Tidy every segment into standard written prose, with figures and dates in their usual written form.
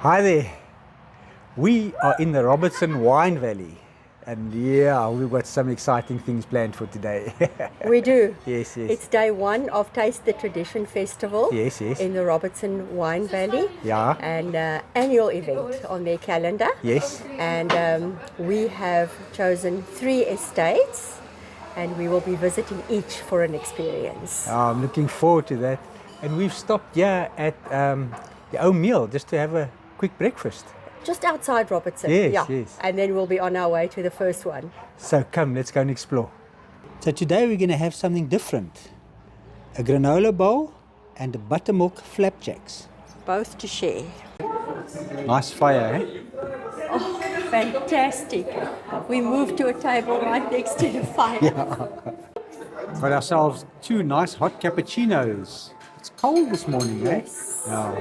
Hi there. We are in the Robertson Wine Valley, and yeah, we've got some exciting things planned for today. We do. Yes. It's day one of Taste the Tradition Festival. Yes. In the Robertson Wine Valley. Yeah. An annual event on their calendar. Yes. And we have chosen 3 estates, and we will be visiting each for an experience. I'm looking forward to that. And we've stopped here at the O'Meal just to have a quick breakfast. Just outside Robertson. Yes. And then we'll be on our way to the first one. So come, let's go and explore. So today we're going to have something different. A granola bowl and buttermilk flapjacks. Both to share. Nice fire, eh? Oh, fantastic. We moved to a table right next to the fire. Got ourselves 2 nice hot cappuccinos. It's cold this morning, eh?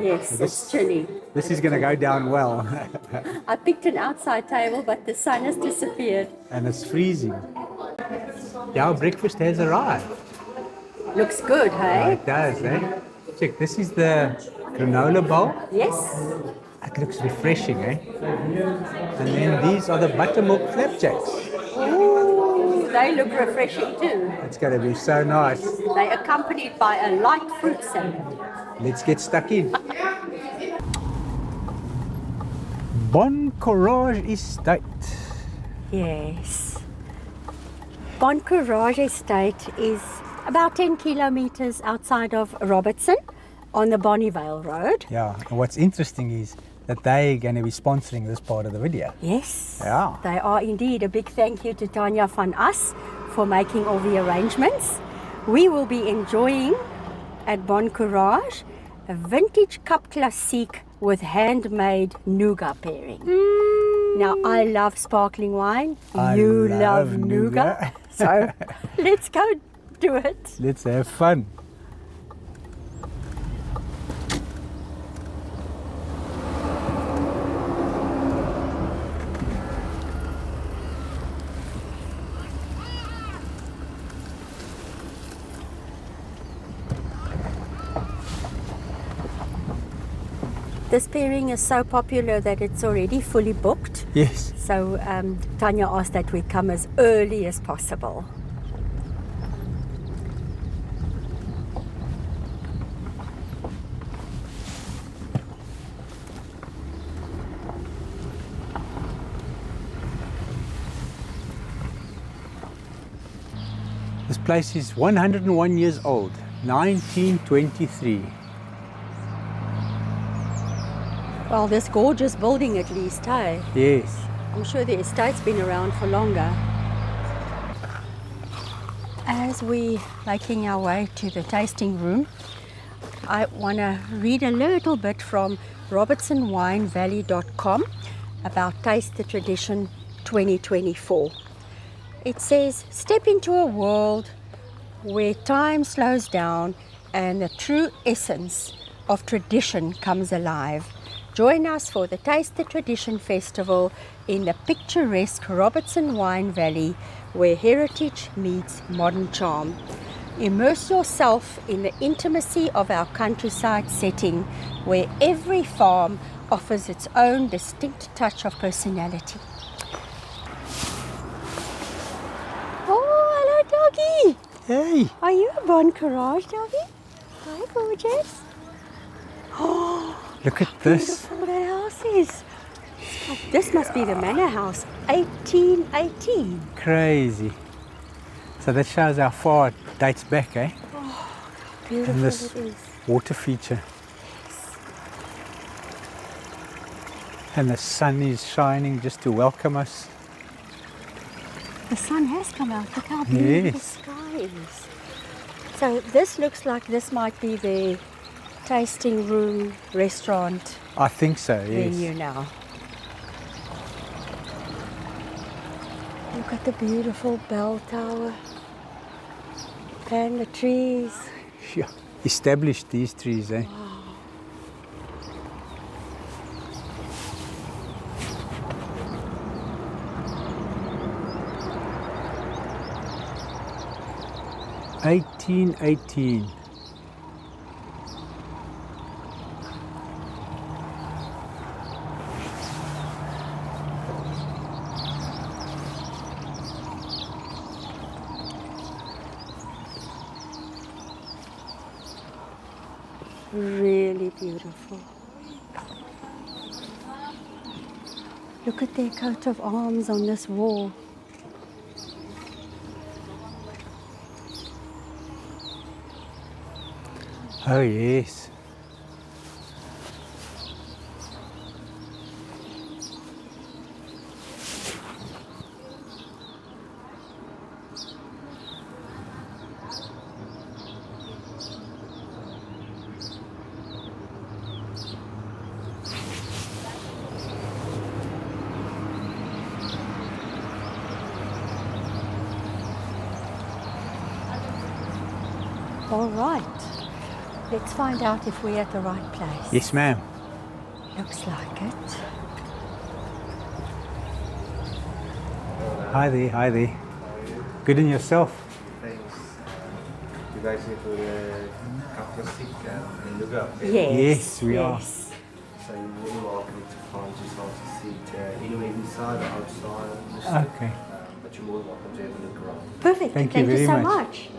Yes, it's chilly. This is going to go down well. I picked an outside table, but the sun has disappeared. And it's freezing. Yeah, our breakfast has arrived. Looks good, hey? It does, eh? Check, this is the granola bowl. Yes. It looks refreshing, eh? And then these are the buttermilk flapjacks. Ooh, they look refreshing too. It's going to be so nice. They are accompanied by a light fruit salad. Let's get stuck in. Bon Courage Estate. Yes. Bon Courage Estate is about 10 kilometers outside of Robertson on the Bonnievale Road. Yeah, and what's interesting is that they're going to be sponsoring this part of the video. Yes. Yeah. They are indeed. A big thank you to Tania van As for making all the arrangements. We will be enjoying at Bon Courage a vintage cup classique with handmade nougat pairing. Now, I love sparkling wine. You love nougat. So let's go do it. Let's have fun. This pairing is so popular that it's already fully booked. Yes. So Tania asked that we come as early as possible. This place is 101 years old, 1923. Well, this gorgeous building at least, hey? Yes. I'm sure the estate's been around for longer. As we're making our way to the tasting room, I want to read a little bit from robertsonwinevalley.com about Taste the Tradition 2024. It says, step into a world where time slows down and the true essence of tradition comes alive. Join us for the Taste the Tradition Festival in the picturesque Robertson Wine Valley, where heritage meets modern charm. Immerse yourself in the intimacy of our countryside setting, where every farm offers its own distinct touch of personality. Oh, hello, doggy. Hey. Are you a Bon Courage, doggy? Hi, gorgeous. Oh. Look at this. Beautiful that house is. This must be the manor house, 1818. Crazy. So that shows how far it dates back, eh? Oh, beautiful And this it is. water feature. And the sun is shining just to welcome us. The sun has come out. Look how beautiful the sky is. So this looks like this might be the tasting room, restaurant I think so, yes. venue now. Look at the beautiful bell tower and the trees. Yeah. Established these trees, eh? Wow. 1818. Really beautiful. Look at their coat of arms on this wall. Oh yes. All right. Let's find out if we're at the right place. Yes, ma'am. Looks like it. Hi there, hi there. Good in yourself? Thanks. You guys here for the classic in Luga? Yes, we are. Yes. So you're really welcome to find yourself a seat anywhere inside or outside of the stick. Okay. But you're more than welcome to have a look around. Perfect. Thank you very so much. much.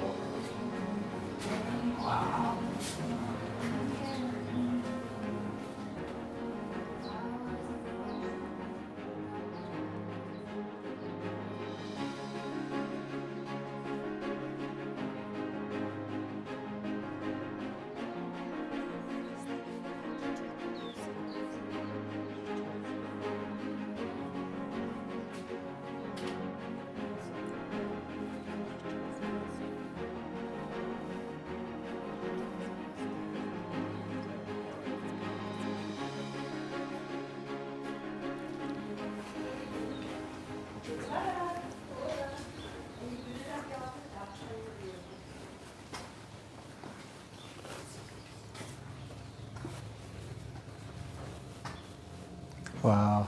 Wow.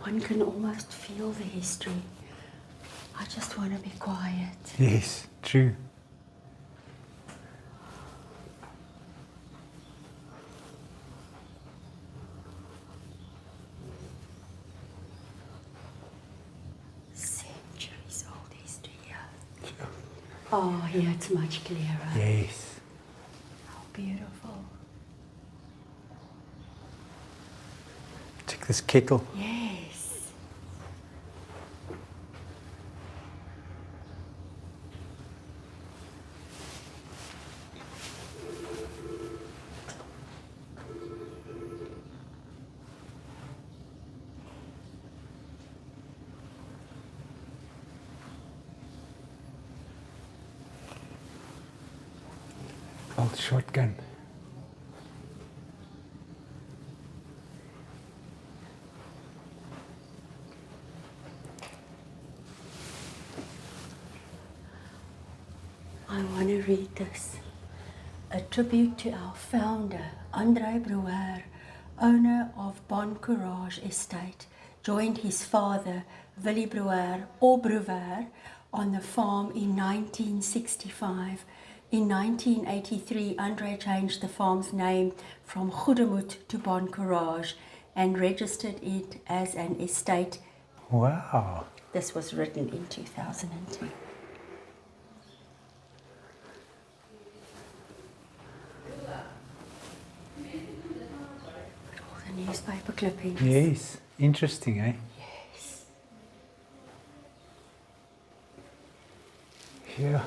One can almost feel the history. I just want to be quiet. Yes, true. Centuries old history here. Oh, here it's much clearer. Yes. How beautiful. Check this kettle. Yes. Old shotgun. I want to read this. A tribute to our founder, André Brouwer, owner of Wetshof Estate, joined his father, Willie Brouwer, or Brouwer, on the farm in 1965. In 1983, André changed the farm's name from Goedemoed to Wetshof and registered it as an estate. Wow. This was written in 2010. All the newspaper clippings. Yes. Interesting, eh? Yes. Yeah.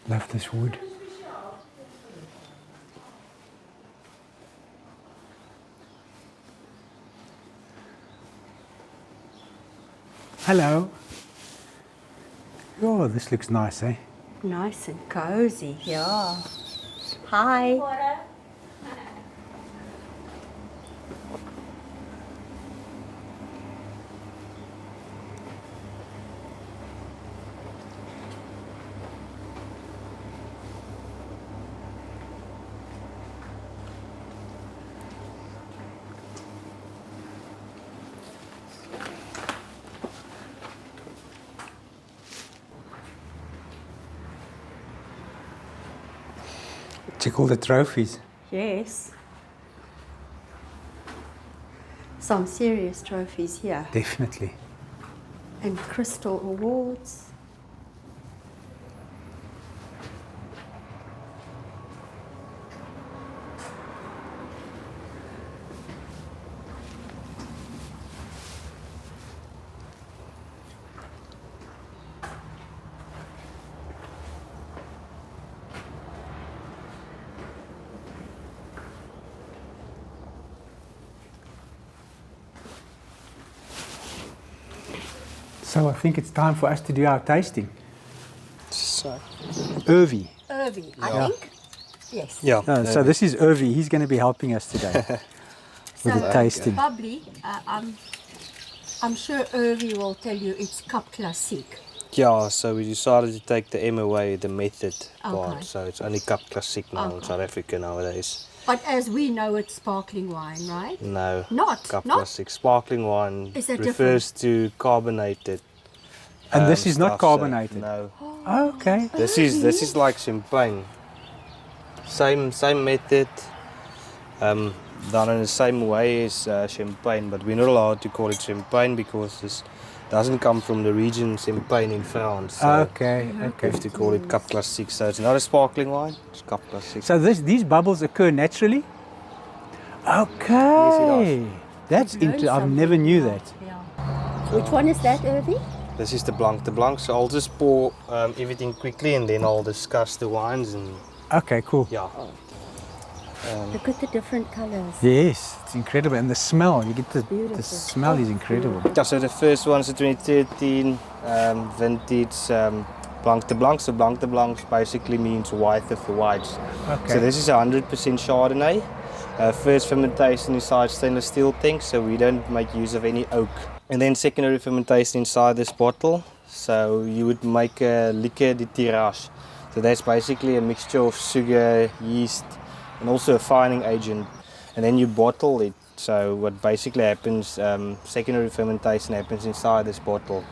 Love this wood. Hello. Oh, this looks nice, eh? Nice and cozy, yeah. Hi. Check all the trophies. Yes. some serious trophies here. Definitely. And crystal awards. So I think it's time for us to do our tasting. So, Irvi. Irvi, I think. Yes. yeah. So this is Irvi. He's going to be helping us today with the tasting. Probably, I'm sure Irvi will tell you it's Cup Classique. Yeah, so we decided to take the M away, the method part. Okay. So it's only Cup Classic now in Okay. South Africa nowadays. But as we know, it's sparkling wine, right? No. Not? Cup Not? Classic. Sparkling wine Is that refers to carbonated. And this is not stuff, so carbonated? no. Okay. This is like champagne. Same method, done in the same way as champagne, but we're not allowed to call it champagne because this doesn't come from the region Champagne in France. So Okay, we okay. have to call it Cup Classic. So it's not a sparkling wine, it's Cup Classic. So these bubbles occur naturally? Okay. That's interesting. I never knew that. Yeah. Which one is that, Irvi? This is the Blanc de Blanc, so I'll just pour everything quickly and then I'll discuss the wines and Okay, cool. yeah. Look at the different colors. Yes, it's incredible. And the smell, you get the Beautiful. smell is incredible. Yeah, so the first one's a 2013 vintage Blanc de Blanc. So Blanc de Blanc basically means white of the whites. Okay. So this is 100% Chardonnay. First fermentation inside stainless steel tank, so we don't make use of any oak. And then secondary fermentation inside this bottle. So you would make a liqueur de tirage. So that's basically a mixture of sugar, yeast, and also a fining agent. And then you bottle it. So what basically happens, secondary fermentation happens inside this bottle.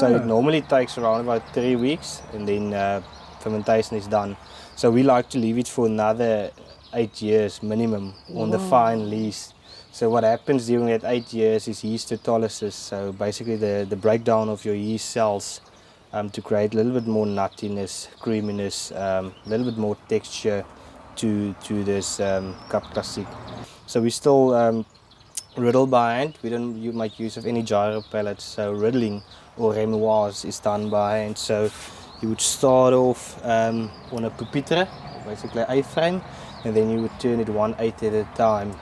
So it normally takes around about 3 weeks, and then fermentation is done. So we like to leave it for another 8 years minimum on the fine lees. So what happens during that 8 years is yeast autolysis. So basically the breakdown of your yeast cells to create a little bit more nuttiness, creaminess, a little bit more texture to this Cup Classic. So we still riddle by hand. We don't make use of any gyro pellets. So riddling or remoise is done by hand. So you would start off on a pupitre, basically A-frame, and then you would turn it 1/8 at a time.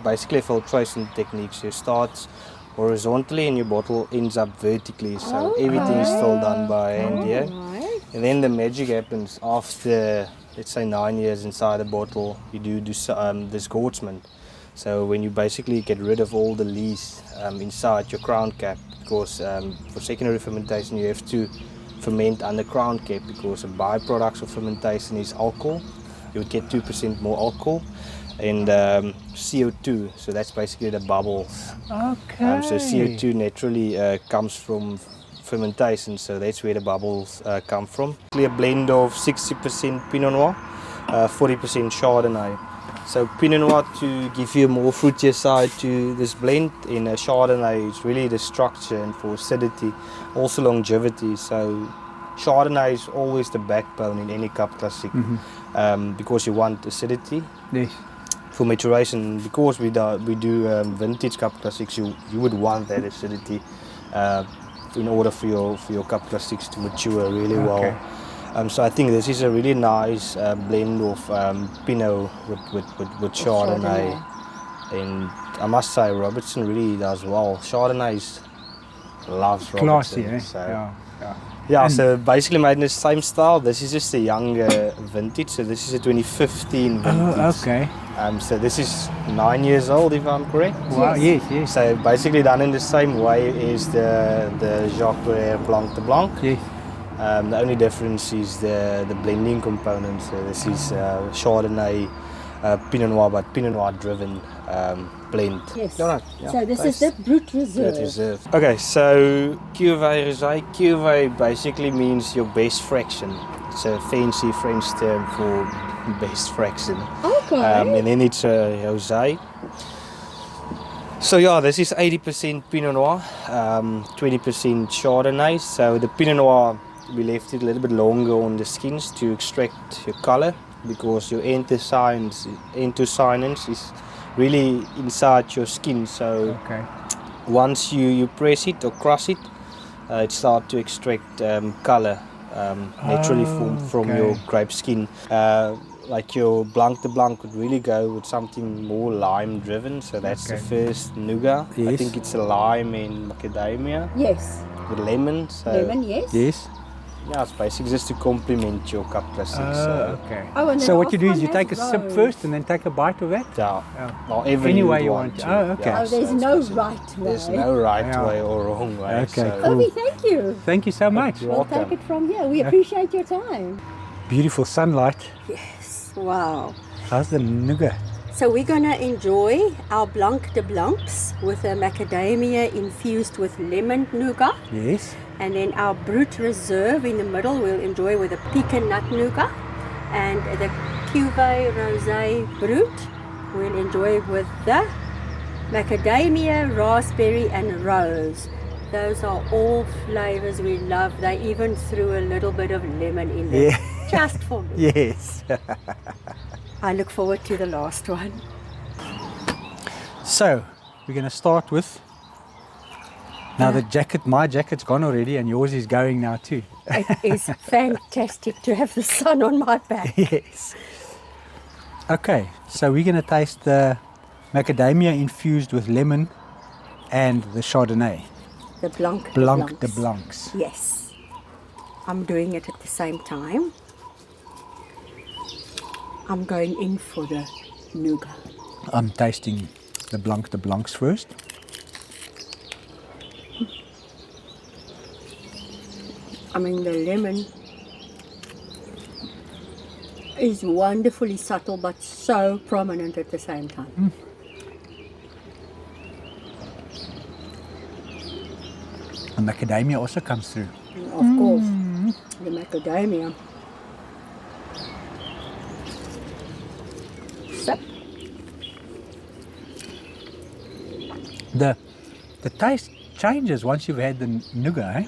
Basically a filtration technique. So you start horizontally and your bottle ends up vertically. So everything is still done by hand here. Right. And then the magic happens after, let's say, 9 years inside a bottle. You do disgorgement. So when you basically get rid of all the lees inside your crown cap, because for secondary fermentation you have to ferment under crown cap, because a byproduct of fermentation is alcohol. You would get 2% more alcohol and CO2. So that's basically the bubbles. Okay. So CO2 naturally comes from fermentation, so that's where the bubbles come from. A blend of 60% Pinot Noir, 40% Chardonnay. So Pinot Noir to give you a more fruitier side to this blend. In Chardonnay, it's really the structure and for acidity, also longevity. So Chardonnay is always the backbone in any Cup Classic because you want acidity. Yes. For maturation, because we do vintage Cup Classics, you would want that acidity in order for your Cup Classics to mature really well. So I think this is a really nice blend of Pinot with Chardonnay. And I must say Robertson really does well. Chardonnay loves Robertson. Classy, eh? So. Yeah. Yeah, so basically made in the same style. This is just a younger vintage, so this is a 2015 vintage. Oh, okay. So this is 9 years old, if I'm correct. Wow, yes. So basically done in the same way as the Jacques Breuer Blanc de Blanc. Yes. The only difference is the blending component. So this is Chardonnay, Pinot Noir, but Pinot Noir driven blend. Yes. Yeah, So this is the Brut Reserve. Okay, so Cuvée Rosé. Cuvée basically means your best fraction. It's a fancy French term for best fraction. Okay. And then it's a rosé. So yeah, this is 80% Pinot Noir, 20% Chardonnay. So the Pinot Noir, we left it a little bit longer on the skins to extract your color, because your anthocyanins is really inside your skin. So Okay. once you press it or crush it, it starts to extract color naturally from okay. your grape skin. Like your Blanc de Blanc would really go with something more lime driven. So that's the Okay. first nougat. I Yes. think it's a lime and macadamia Yes. with lemon. So Lemon, yes. Yes. yeah, it's basically just to complement your Cup Classic. So Okay. Oh, and the So what you last do is one you has take a sip rose. first and then take a bite of that? yeah, Oh. whatever Any you way would you want want. to. Oh, okay. Oh, there's it's no possible. right way. There's no right Yeah. way or wrong way. Okay, so. cool. Ovi, thank you. Thank you so much. You're We'll welcome. take it from here. We appreciate your time. Beautiful sunlight. Yes. Wow. How's the nougat? So we're going to enjoy our Blanc de Blancs with a macadamia infused with lemon nougat. Yes. And then our Brut Reserve in the middle we'll enjoy with a pecan nut nougat. And the Cuvée Rosé Brut we'll enjoy with the macadamia, raspberry and rose. Those are all flavors we love. They even threw a little bit of lemon in there. Yeah. Just for me. Yes. I look forward to the last one. So we're going to start with. Now the jacket, my jacket's gone already, and yours is going now too. It is fantastic to have the sun on my back. Yes. Okay, so we're going to taste the macadamia infused with lemon and the Chardonnay. The Blanc de Blanc de Blancs. Blancs. Yes. I'm doing it at the same time. I'm going in for the nougat. I'm tasting the Blanc de Blancs first. I mean, the lemon is wonderfully subtle but so prominent at the same time. The macadamia also comes through. Of course, the macadamia. Sip. The taste changes once you've had the nougat, eh?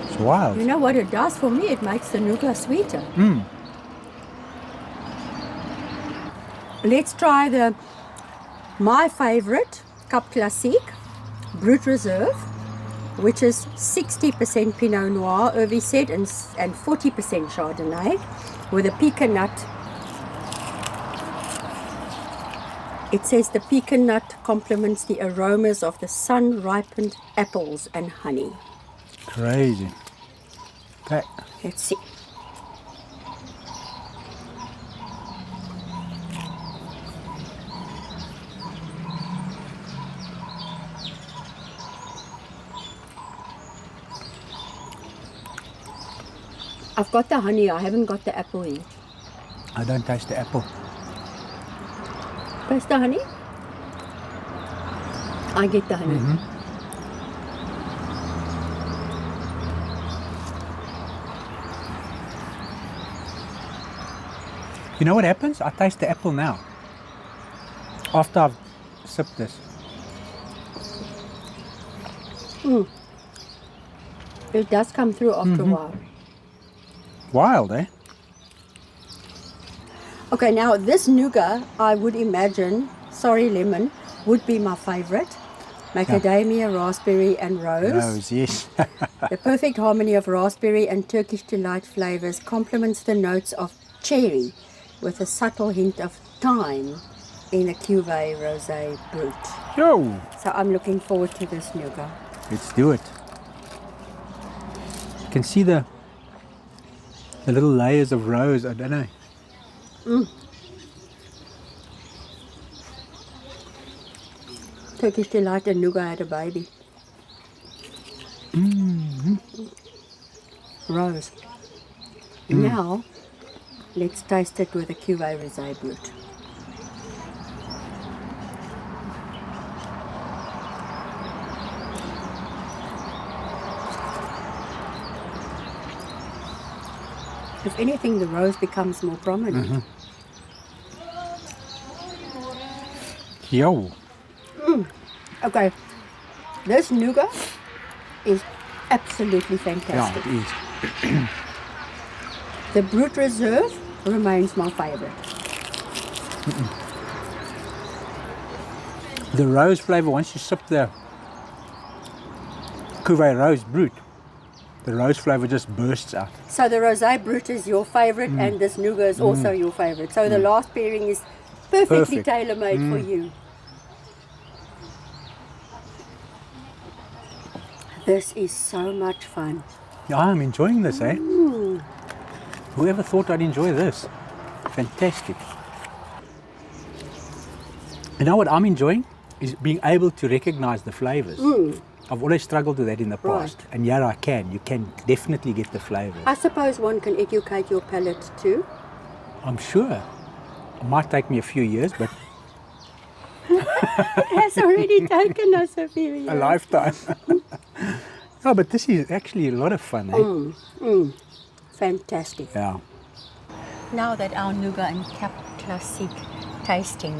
It's wild. You know what it does for me? It makes the nougat sweeter. Let's try my favorite Cup Classique Brut Reserve, which is 60% Pinot Noir, Ovi said, and 40% Chardonnay, with a pecan nut. It says the pecan nut complements the aromas of the sun-ripened apples and honey. Crazy. Okay. Let's see. I've got the honey, I haven't got the apple yet. I don't taste the apple. Taste the honey? I get the honey. You know what happens? I taste the apple now. After I've sipped this. It does come through after a while. Wild, eh? Okay, now this nougat, I would imagine, sorry lemon, would be my favorite. Macadamia, raspberry and rose. Rose, yes. The perfect harmony of raspberry and Turkish delight flavors complements the notes of cherry with a subtle hint of thyme in a Cuvée Rosé Brut. Yo, So I'm looking forward to this nougat. let's do it. You can see the little layers of rose, I don't know. Turkish delight and nougat had a baby. Rose. Now, let's taste it with a Cuvée Rosé Brut. If anything, the rose becomes more prominent. Yo. Okay, this nougat is absolutely Yeah, fantastic. it is. The Brut Reserve remains my favorite. The rose flavor, once you sip the Cuvée Rose Brut, the rose flavor just bursts out. So the Rosé Brut is your favorite, and this nougat is also your favorite. So the last pairing is perfectly Perfect. tailor-made for you. This is so much fun. Yeah, I'm enjoying this, eh? Whoever thought I'd enjoy this? Fantastic. You know what I'm enjoying? Is being able to recognize the flavors. I've always struggled with that in the past. Right. And yeah, I can. You can definitely get the flavors. I suppose one can educate your palate too. I'm sure. It might take me a few years, but It has already taken us a few years. a lifetime. No, but this is actually a lot of fun, eh? Fantastic. Yeah. Now that our nougat and Cap Classique tasting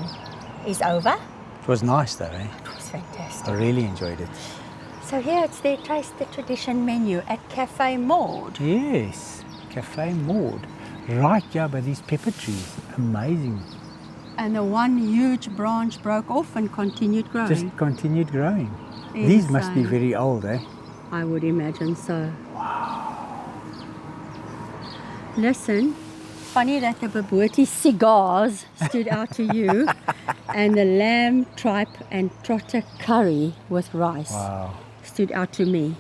is over, It was nice though, eh? it was fantastic. I really enjoyed it. So here it's their Taste the Tradition menu at Cafe Maud. Yes. Cafe Maud. Right, yeah, by these pepper trees. Amazing. And the one huge branch broke off and continued growing. Just continued growing. These must be Insane. very old, eh? I would imagine so. Listen, funny that the Bobotie cigars stood out to you and the lamb, tripe and trotter curry with rice Wow. stood out to me.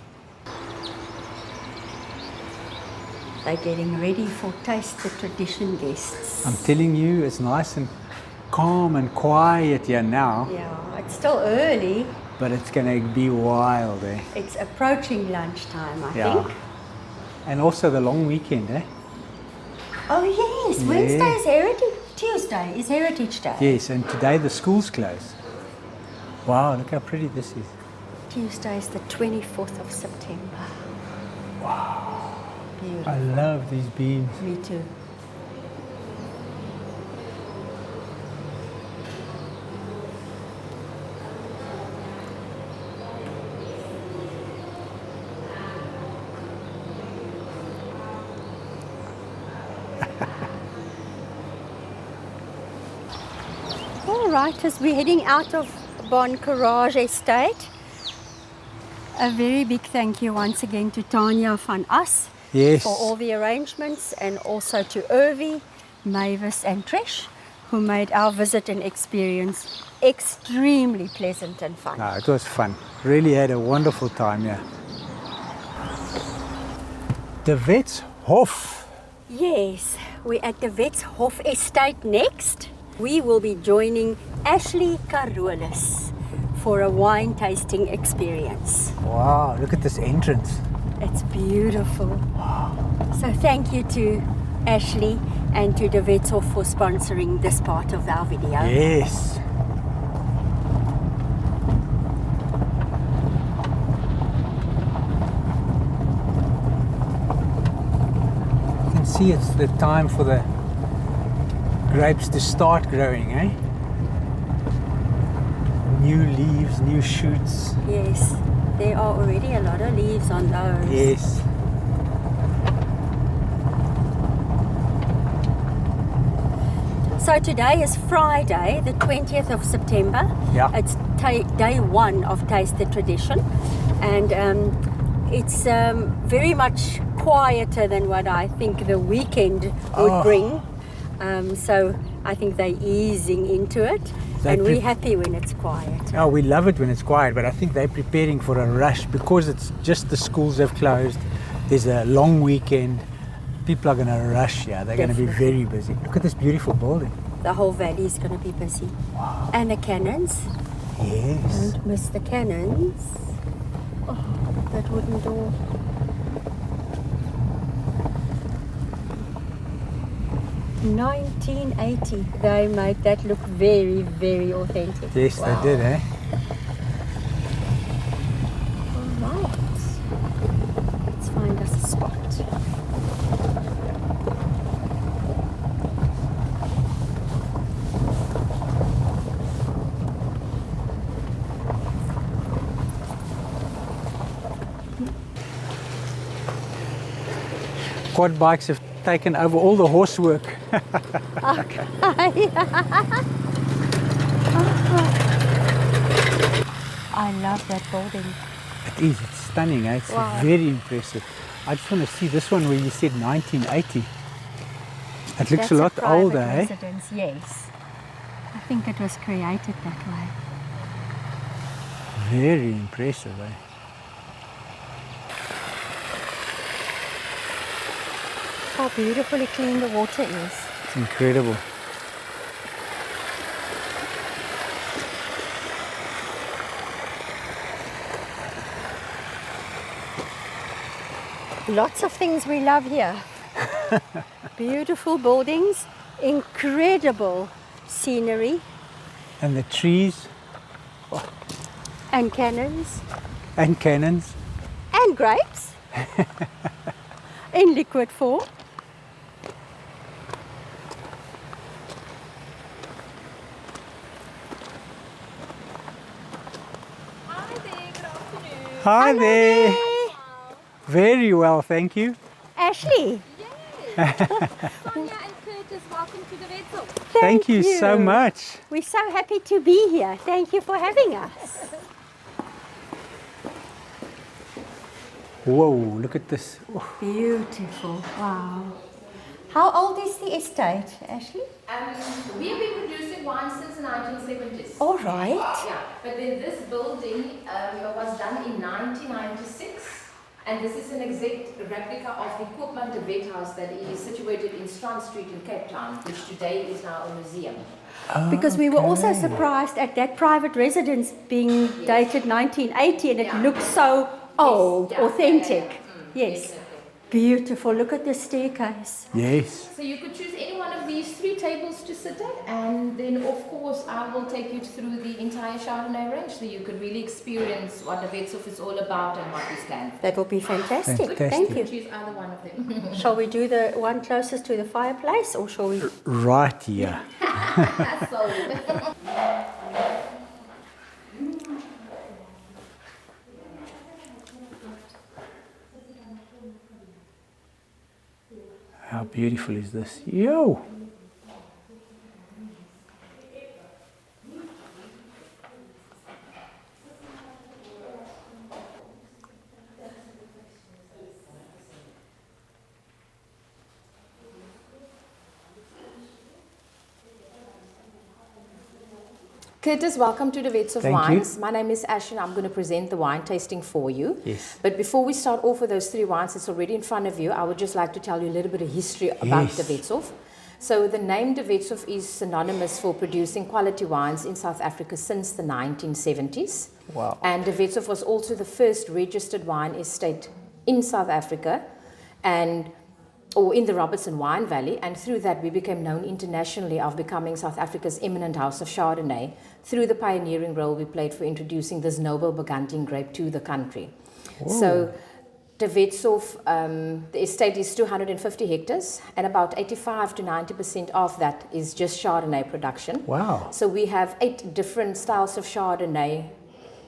They're getting ready for Taste the Tradition guests. I'm telling you, it's nice and calm and quiet here now, Yeah, it's still early. but it's gonna be wild, eh? It's approaching lunchtime, I Yeah. think. And also the long weekend, eh? Oh yes, Yeah. Wednesday is Heritage. Tuesday is Heritage Day. Yes, and today the school's closed. Wow, look how pretty this is. Tuesday is the 24th of September. Wow. Beautiful. I love these beans. Me too. All right, as we're heading out of Wetshof Estate, a very big thank you once again to Tania van As Yes. for all the arrangements, and also to Irvi, Mavis and Trish, who made our visit and experience extremely pleasant and fun. No, it was fun. Really had a wonderful time here. The Wetshof. Yes, we're at the Wetshof Estate next. We will be joining Ashley Carolus for a wine tasting experience. Wow, look at this entrance. It's beautiful. So thank you to Ashley and to the Wetshof for sponsoring this part of our video. Yes. You can see it's the time for the grapes to start growing, eh? New leaves, new shoots. Yes, there are already a lot of leaves on those. Yes. So today is Friday, the 20th of September. Yeah. It's day one of Taste the Tradition, and it's very much quieter than what I think the weekend would bring. So I think they're easing into it, and we're happy when it's quiet. Oh, we love it when it's quiet, but I think they're preparing for a rush because it's just the schools have closed. There's a long weekend. People are going to rush here. They're going to be very busy. Look at this beautiful building. The whole valley is going to be busy. Wow. And the cannons. Yes. Don't miss the cannons. Oh, that wooden door. $19.80. They make that look very, very authentic. Yes, Wow. they did, eh? All right. Let's find us a spot. quad bikes have taken over all the horse work. Okay. I love that building. It is, it's stunning, eh? It's Wow. very impressive. I just want to see this one where you said 1980. It looks That's a lot private older, eh? residence, yes. I think it was created that way. Very impressive, eh? How beautifully clean the water is. It's incredible. Lots of things we love here. Beautiful buildings, incredible scenery, And the trees and cannons, and cannons. and grapes in liquid form. Hi there. Hey, Very well, thank you. Ashley, Tania and Curtis, welcome to the Wetshof. Thank you so much. We're so happy to be here. Thank you for having us. Whoa, look at this. Beautiful. Wow. How old is the estate, Ashley? We have been producing wine since the 1970s. All right. Yeah, but then this building was done in 1996, and this is an exact replica of the Koopman de Wet house that is situated in Strand Street in Cape Town, which today is now a museum. Because we were also surprised at that private residence being dated 1980 and it Yeah. looked so old, Yeah, authentic. yeah. Yes. Definitely. Beautiful. Look at the staircase. Yes. So you could choose any one of these 3 tables to sit at, and then of course I will take you through the entire Chardonnay range so you could really experience what the Wetshof is all about and what we stand for. That will be fantastic. Fantastic. Thank You you. could choose either one of them. Shall we do the one closest to the fireplace or shall we? Right here. That's sold. How beautiful is this? Yo! Curtis, welcome to the Wetshof Thank Wines. you. My name is Ash and I'm going to present the wine tasting for you. Yes. But before we start off with those 3 wines that's already in front of you, I would just like to tell you a little bit of history about Yes. the Wetshof. So the name de Wetshof is synonymous for producing quality wines in South Africa since the 1970s. Wow. And de Wetshof was also the first registered wine estate in South Africa or in the Robertson Wine Valley, and through that we became known internationally of becoming South Africa's eminent house of Chardonnay through the pioneering role we played for introducing this noble Burgundian grape to the country. So de Wetshof, the estate is 250 hectares, and about 85 to 90% of that is just Chardonnay production. Wow. So we have 8 different styles of Chardonnay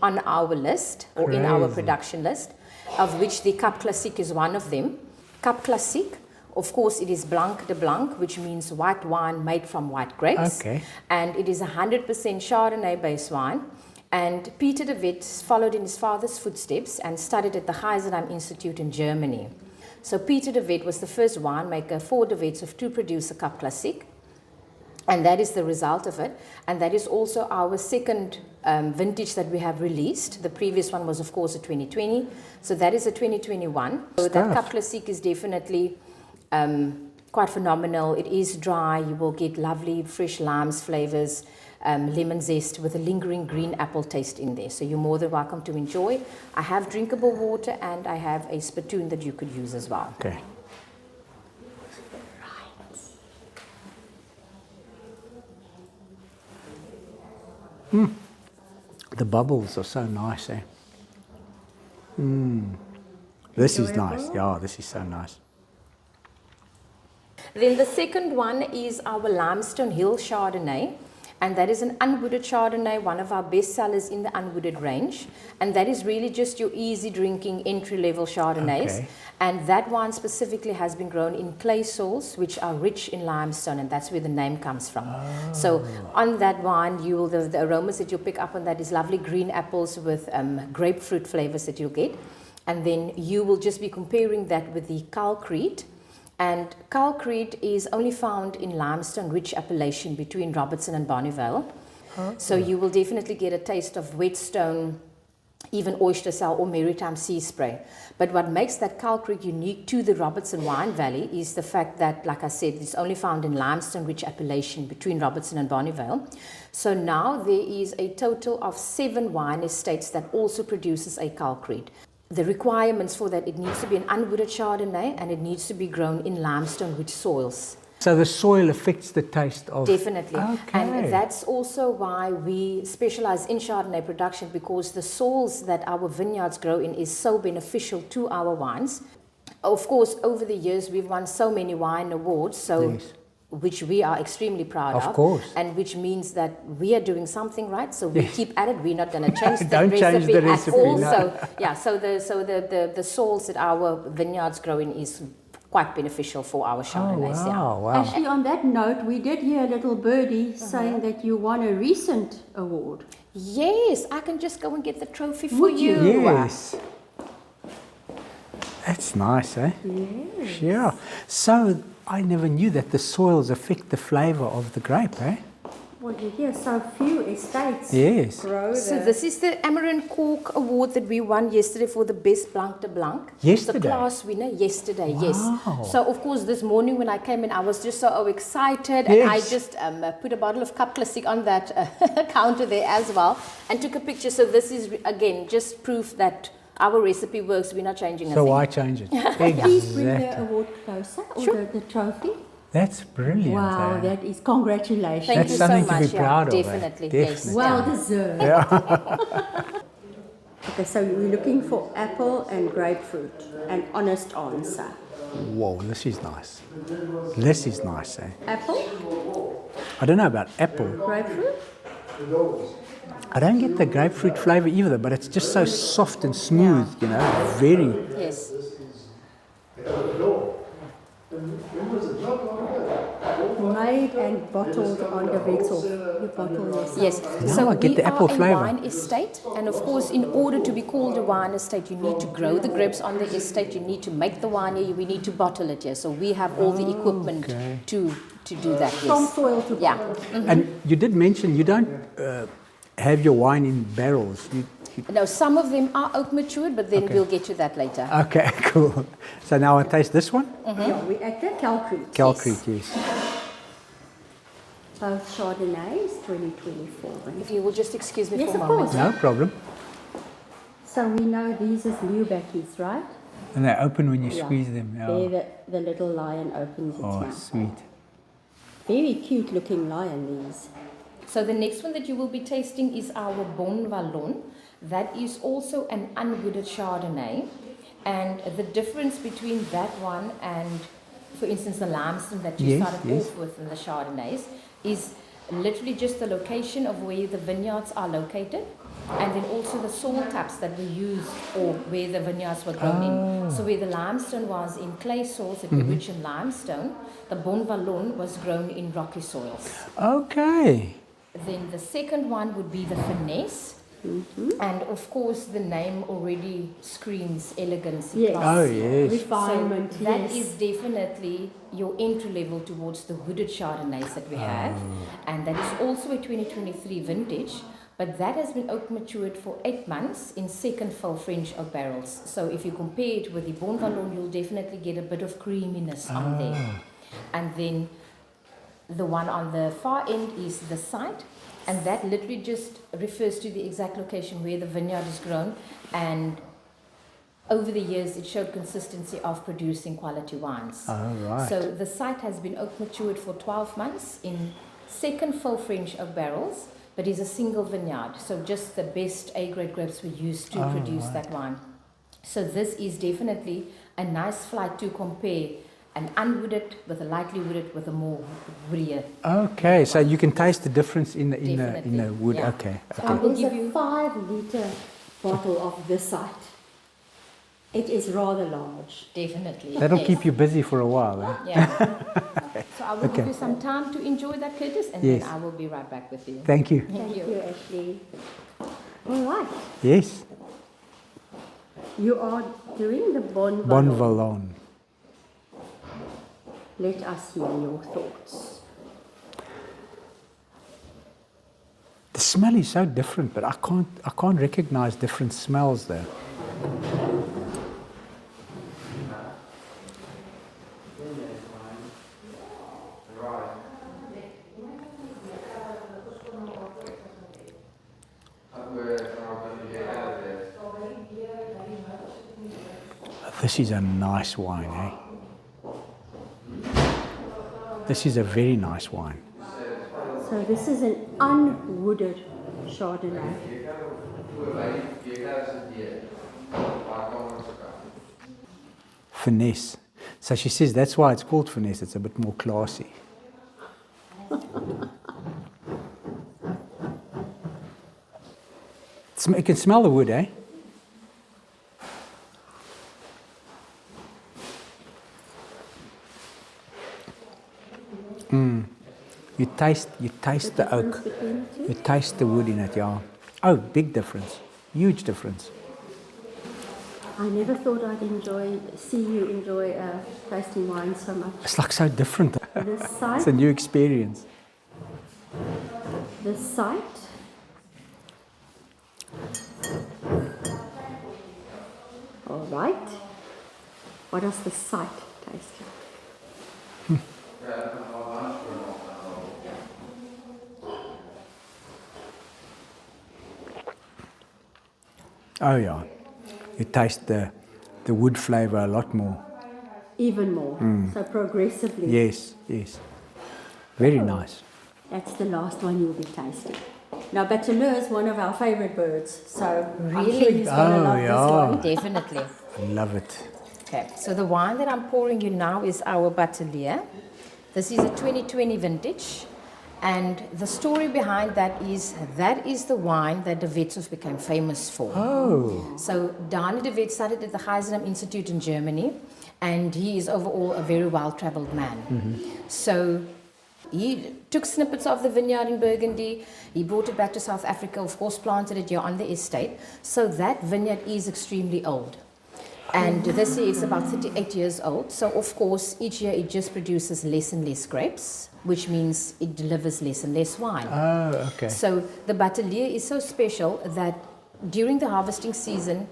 on our list, or in our Crazy. production list, of which the Cap Classique is one of them. Cap Classique, of course, it is Blanc de Blanc, which means white wine made from white grapes. Okay. And it is 100% Chardonnay-based wine. And Peter de Wet followed in his father's footsteps and studied at the Geisenheim Institute in Germany. So Peter de Wet was the first winemaker for de Wetshof to produce a Cap Classique. And that is the result of it. And that is also our second vintage that we have released. The previous one was, of course, a 2020. So that is a 2021. So that Stuff. Cap Classique is definitely quite phenomenal. It is dry. You will get lovely fresh limes flavors, lemon zest with a lingering green apple taste in there. So you're more than welcome to enjoy. I have drinkable water and I have a spittoon that you could use as well. Okay. The bubbles are so nice, eh? This is nice. Yeah, this is so nice. Then the second one is our Limestone Hill Chardonnay. And that is an unwooded Chardonnay, one of our best sellers in the unwooded range. And that is really just your easy drinking entry-level Chardonnays. Okay. And that wine specifically has been grown in clay soils, which are rich in limestone, and that's where the name comes from. So on that wine, you will the aromas that you'll pick up on that is lovely green apples with grapefruit flavors that you'll get. And then you will just be comparing that with the Calcrete. And Calcrete is only found in limestone-rich appellation between Robertson and Bonneville. So you will definitely get a taste of whetstone, even oyster cell or maritime sea spray. But what makes that Calcrete unique to the Robertson Wine Valley is the fact that, like I said, it's only found in limestone-rich appellation between Robertson and Bonneville. So now there is a total of 7 wine estates that also produces a Calcrete. The requirements for that, it needs to be an unwooded Chardonnay and it needs to be grown in limestone-rich soils. So the soil affects the taste of... Definitely. Okay. And that's also why we specialize in Chardonnay production, because the soils that our vineyards grow in is so beneficial to our wines. Of course, over the years, we've won so many wine awards, so Yes. which we are extremely proud of. Of course. And which means that we are doing something right, so we keep at it. We're not going to change the Don't recipe, change the recipe, at all. no. So, yeah, so the soils that our vineyards grow in is quite beneficial for our Chardonnays. Oh, wow, wow. Actually, on that note, we did hear a little birdie saying that you won a recent award. Yes, I can just go and get the trophy for Would you? Yes. That's nice, eh? Yes. Yeah. So I never knew that the soils affect the flavour of the grape, eh? Well, you hear so few estates Yes. grow So this is the Amaranth Cork Award that we won yesterday for the best Blanc de Blanc. Yesterday? The class winner yesterday, yes. Wow. So of course this morning when I came in, I was just so excited, and I Yes. just put a bottle of Cup Classic on that counter there as well and took a picture. So this is again just proof that our recipe works. We're not changing a So thing. why change it? Please bring the Exactly. award closer, or Sure. the trophy. That's brilliant. Wow, eh? that is congratulations. Thank That's you so something to much. be proud of, eh? Definitely, yes. Definitely. Well deserved. Okay, so we're looking for apple and grapefruit. An honest answer. Whoa, this is nice. This is nice, eh? Apple, I don't know about apple. grapefruit. I don't get the grapefruit flavour either, but it's just so soft and smooth, you know, very... Yes. Made and bottled on the Wetshof. You bottle yourself. Yes, Now so I get we the apple are a flavour. wine estate, and of course, in order to be called a wine estate, you need to grow the grapes on the estate. You need to make the wine here. We need to bottle it here. So we have all the equipment Okay. to do that. From Yes. soil to Yeah. bottle. And you did mention you don't have your wine in barrels. Now some of them are oak matured, but then Okay. we'll get to that later. Okay, cool. So now I taste this one? Yeah, we're at the Calcrete. Calcrete, yes. Both Chardonnays, 2024. If you will just excuse me Yes, for a of moment. course. No problem. So we know these is new backies, right? And they open when you Yeah. squeeze them. There Yeah. the little lion opens its Oh, mouth. sweet. Very cute looking lion, these. So the next one that you will be tasting is our Bon Vallon. That is also an unwooded Chardonnay. And the difference between that one and, for instance, the limestone that you Yes, started yes. off with in the Chardonnays is literally just the location of where the vineyards are located, and then also the soil types that we used or where the vineyards were grown in. So where the limestone was in clay soils that were rich in limestone, the Bon Vallon was grown in rocky soils. Okay. Then the second one would be the Finesse. And of course, the name already screams elegance. Yes. class. Oh, yes. Refinement, So that yes. is definitely your entry level towards the wooded Chardonnays that we have. And that is also a 2023 vintage. But that has been oak matured for 8 months in second fill French oak barrels. So if you compare it with the Bon Vallon, you'll definitely get a bit of creaminess on there. And then the one on the far end is the site, and that literally just refers to the exact location where the vineyard is grown, and over the years it showed consistency of producing quality wines. Oh, right. So the site has been oak matured for 12 months in second fill French oak barrels, but is a single vineyard, so just the best A-grade grapes were used to produce that wine. So this is definitely a nice flight to compare an unwooded with a lightly wooded with a more woodier. Okay, so you can taste the difference in the Definitely, wood. yeah. Okay. So I will give you 5-liter bottle of this site. It is rather large. definitely. That'll yes. keep you busy for a while. Eh? Yeah. So I will Okay. give you some time to enjoy that, Curtis, and Yes. then I will be right back with you. Thank you. Thank you, Ashley. All right. Yes, You are doing the Bon Bon Vallon. Vallon. Let us hear your thoughts. The smell is so different, but I can't recognize different smells there. This is a nice wine, eh? This is a very nice wine. So this is an unwooded Chardonnay. Finesse. So she says that's why it's called finesse. It's a bit more classy. You can smell the wood, eh? You taste the oak. You taste the wood in it, yeah. Oh, big difference. Huge difference. I never thought I'd see you enjoy tasting wine so much. It's like so different. This It's site, a new experience. this site. All right. What does the site taste like? Oh yeah. You taste the wood flavor a lot more. Even more. So progressively. Yes, yes. Very nice. That's the last one you'll be tasting. Now, Bateleur is one of our favorite birds, so I'm sure Really? he's going to Oh, love yeah. this one. Definitely. I love it. Okay, so the wine that I'm pouring you now is our Batelier. This is a 2020 vintage, and the story behind that is the wine that the Wetshof became famous for. Oh. So Dani de Wet studied at the Geisenheim Institute in Germany, and he is overall a very well-traveled man. So he took snippets of the vineyard in Burgundy, he brought it back to South Africa, of course planted it here on the estate. So that vineyard is extremely old. And this year it's about 38 years old. So of course each year it just produces less and less grapes, which means it delivers less and less wine. Oh, okay. So the Batelier is so special that during the harvesting season,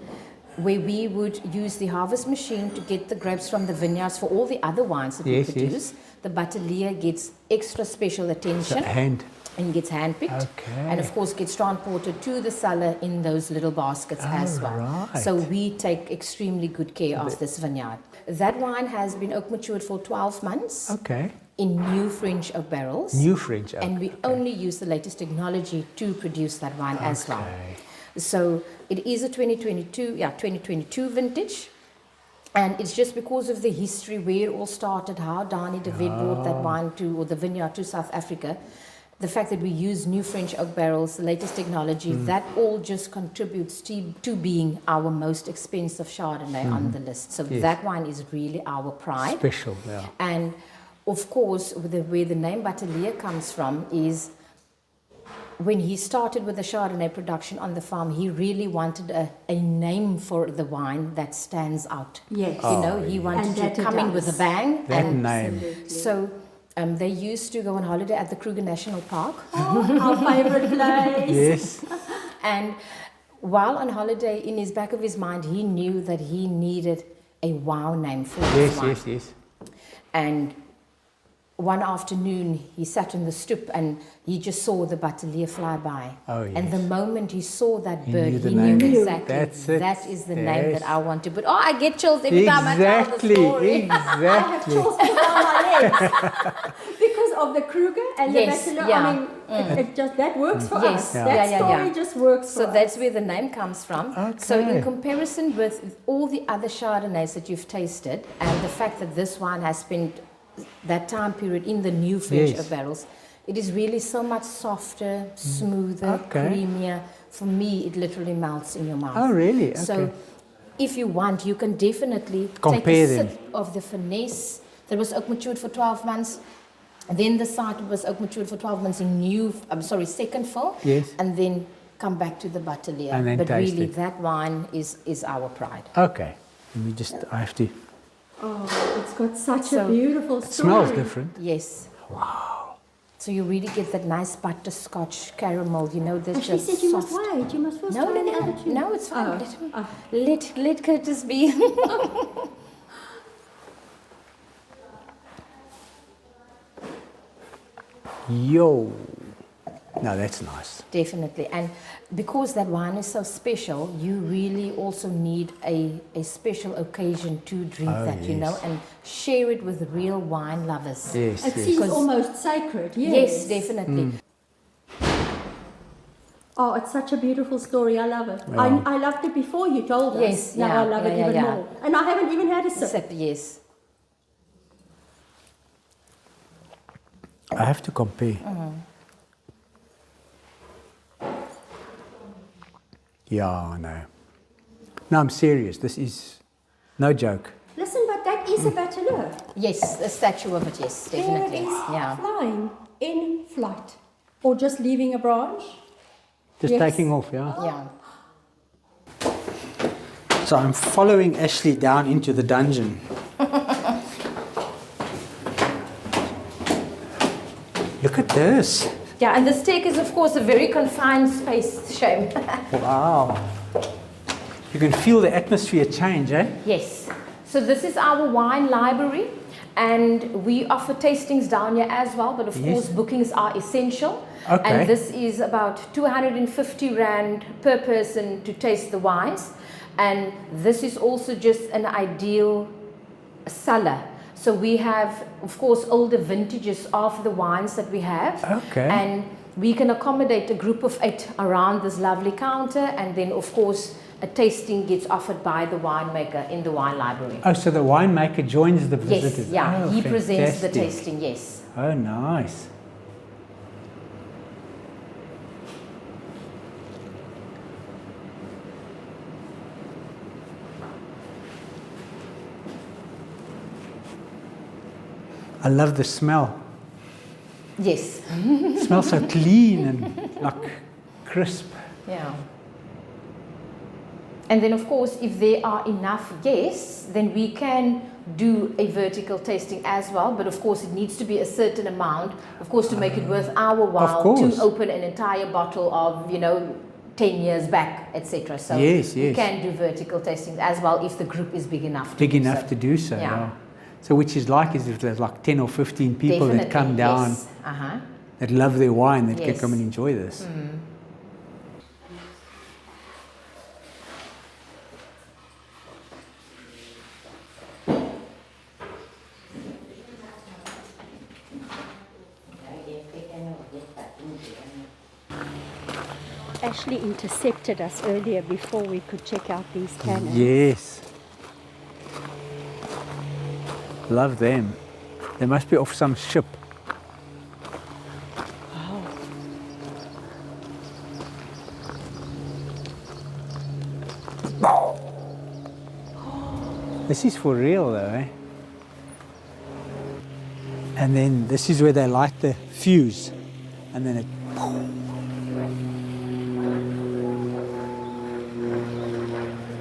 where we would use the harvest machine to get the grapes from the vineyards for all the other wines that Yes, we produce, the Batelier gets extra special So attention hand. and gets handpicked. Okay. And of course gets transported to the cellar in those little baskets as well. right. So we take extremely good care of this vineyard. That wine has been oak matured for 12 months Okay. in new French oak barrels. New French oak. And we only use the latest technology to produce that wine as well. Okay. So it is a 2022 vintage. And it's just because of the history, where it all started, how Dani de Wet brought that wine to, or the vineyard to South Africa. The fact that we use new French oak barrels, the latest technology, that all just contributes to being our most expensive Chardonnay on the list. So Yes. that wine is really our pride. Special, yeah. And of course, where the name Batelier comes from is when he started with the Chardonnay production on the farm, he really wanted a name for the wine that stands out. Yes. You know, he wanted And to that it come in with a does. bang. That and name. So they used to go on holiday at the Kruger National Park. Our favorite place. Yes. And while on holiday, in his back of his mind, he knew that he needed a wow name for his Yes, wine. yes, yes. And one afternoon, he sat on the stoep and he just saw the Batelier fly by. Oh, And the yes. moment he saw that He bird, knew the he name. knew exactly That's it. that is the name Yes. that I want to put. Oh, I get chills every time I tell the Exactly, story. I have exactly. chills down my legs. Because of the Kruger and Yes, the Bachelor. yeah. I mean, it just that works for Yes, us. yeah. That Yeah, story yeah. just works for So us. that's where the name comes from. So Okay. in comparison with all the other Chardonnays that you've tasted, and the fact that this wine has spent that time period in the new French Yes. oak barrels, it is really so much softer, smoother, Okay. creamier. For me, it literally melts in your mouth. Oh, really? So Okay. if you want, you can definitely Compare take a them. sip of the finesse that was oak matured for 12 months. And then the side was oak matured for 12 months in second fill. Yes. And then come back to the Batelier. And then But taste really, it. that wine is our pride. Okay. I have to. Oh, it's got such So- a beautiful It story. smells different. Yes. Wow. So you really get that nice butterscotch caramel, you know, that's And she just said you soft. must wait. You must first No, try no, the no, other two. no, it's fine. Oh, Let Curtis be. Yo. No, that's nice. Definitely. And because that wine is so special, you really also need a special occasion to drink Oh, that, you know, yes. and share it with real wine lovers. Yes, It yes. seems Because- almost sacred. Yes. Yes, definitely. Oh, it's such a beautiful story. I love it. Yeah. I loved it before you told us. Yes, Now yeah, I love it yeah, even yeah. more. And I haven't even had a sip. Except, yes. I have to compare. Yeah, no. No, I'm serious. This is no joke. Listen, but that is a Batelier. Yes, a statue of it, yes, definitely. There it is, Yeah. flying in flight. Or just leaving a branch. Just Yes. taking off, yeah? Yeah. So I'm following Ashley down into the dungeon. Look at this. Yeah, and the steak is, of course, a very confined space, shame. Wow. You can feel the atmosphere change, eh? Yes. So this is our wine library, and we offer tastings down here as well, but of Yes. course bookings are essential. Okay. And this is about 250 Rand per person to taste the wines. And this is also just an ideal cellar. So we have, of course, older vintages of the wines that we have. Okay. And we can accommodate a group of 8 around this lovely counter, and then of course a tasting gets offered by the winemaker in the wine library. Oh, so the winemaker joins the Yes, visitors. yeah, Oh, he presents the fantastic. tasting, yes. Oh, nice. I love the smell. Yes, It smells so clean and like crisp. yeah. And then of course, if there are enough guests, then we can do a vertical tasting as well, but of course it needs to be a certain amount, of course, to make it worth our while course. to open an entire bottle of, 10 years back, etc. So Yes, we yes. can do vertical tastings as well if the group is big enough to Big do enough so. to do so, Yeah. yeah. So which is if there's like 10 or 15 people that come Definitely, down yes. Uh-huh. that love their wine that can Yes. come and enjoy this. Ashley intercepted us earlier before we could check out these cannons. Yes. Love them. They must be off some ship. This is for real though, eh? And then this is where they light the fuse. And then it...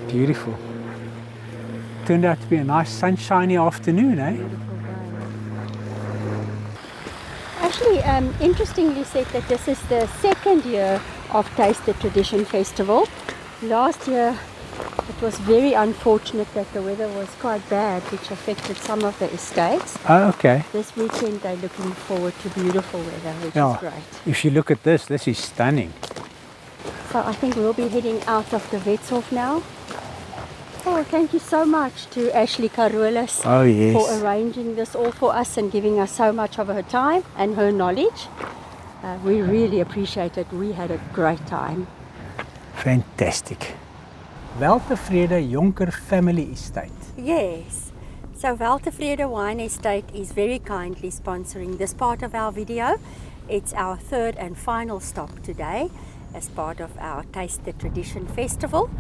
Beautiful. Turned out to be a nice sunshiny afternoon, eh? Actually, interestingly said that this is the second year of Taste the Tradition Festival. Last year it was very unfortunate that the weather was quite bad, which affected some of the estates. Oh, okay. This weekend they're looking forward to beautiful weather, which Yeah. is great. If you look at this is stunning. So I think we'll be heading out of the Wetshof now. Oh, thank you so much to Ashley Carolus Oh, yes. for arranging this all for us and giving us so much of her time and her knowledge. We really appreciate it. We had a great time. Fantastic. Weltevrede Jonker Family Estate. Yes. So Weltevrede Wine Estate is very kindly sponsoring this part of our video. It's our third and final stop today as part of our Taste the Tradition Festival.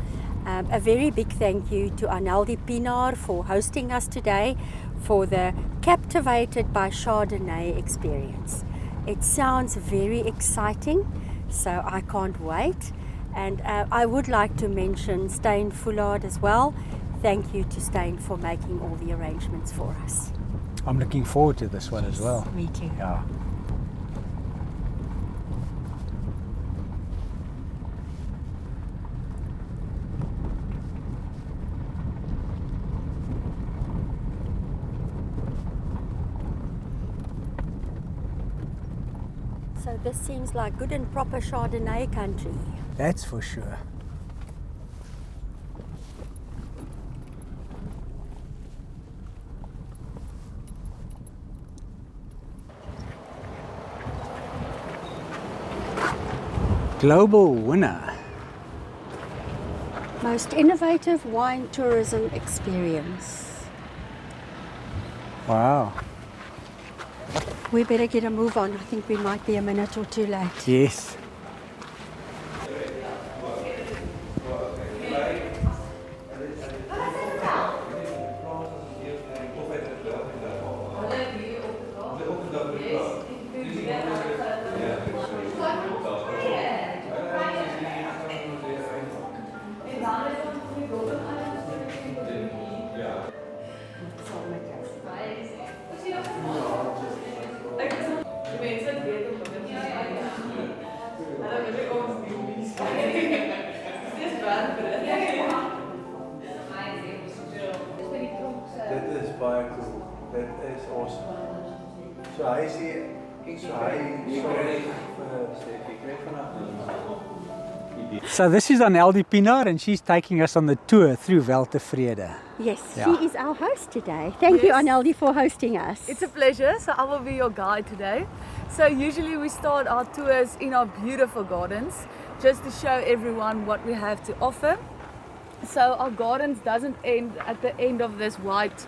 A very big thank you to Arnaldi Pinaar for hosting us today for the Captivated by Chardonnay experience. It sounds very exciting, so I can't wait. And I would like to mention Stein Fullard as well. Thank you to Stein for making all the arrangements for us. I'm looking forward to this one as well. Me too. Yeah. So this seems like good and proper Chardonnay country. That's for sure. Global winner. Most innovative wine tourism experience. Wow. We better get a move on. I think we might be a minute or two late. Yes. Dit is baie cool. Dit is awesome. So hy sê So this is Arnaldi Pinaar and she's taking us on the tour through Weltevrede. Yes, Yeah. she is our host today. Thank you, Yes. Arnaldi, for hosting us. It's a pleasure. So I will be your guide today. So usually we start our tours in our beautiful gardens just to show everyone what we have to offer. So our gardens doesn't end at the end of this white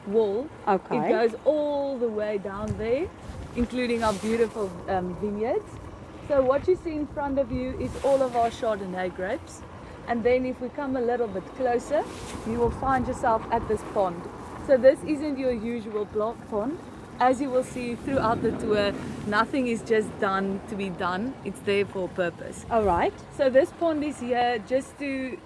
wall. Okay. It goes all the way down there, including our beautiful vineyards. So what you see in front of you is all of our Chardonnay grapes. And then if we come a little bit closer, you will find yourself at this pond. So this isn't your usual pond. As you will see throughout the tour, nothing is just done to be done. It's there for a purpose. All right. So this pond is here just to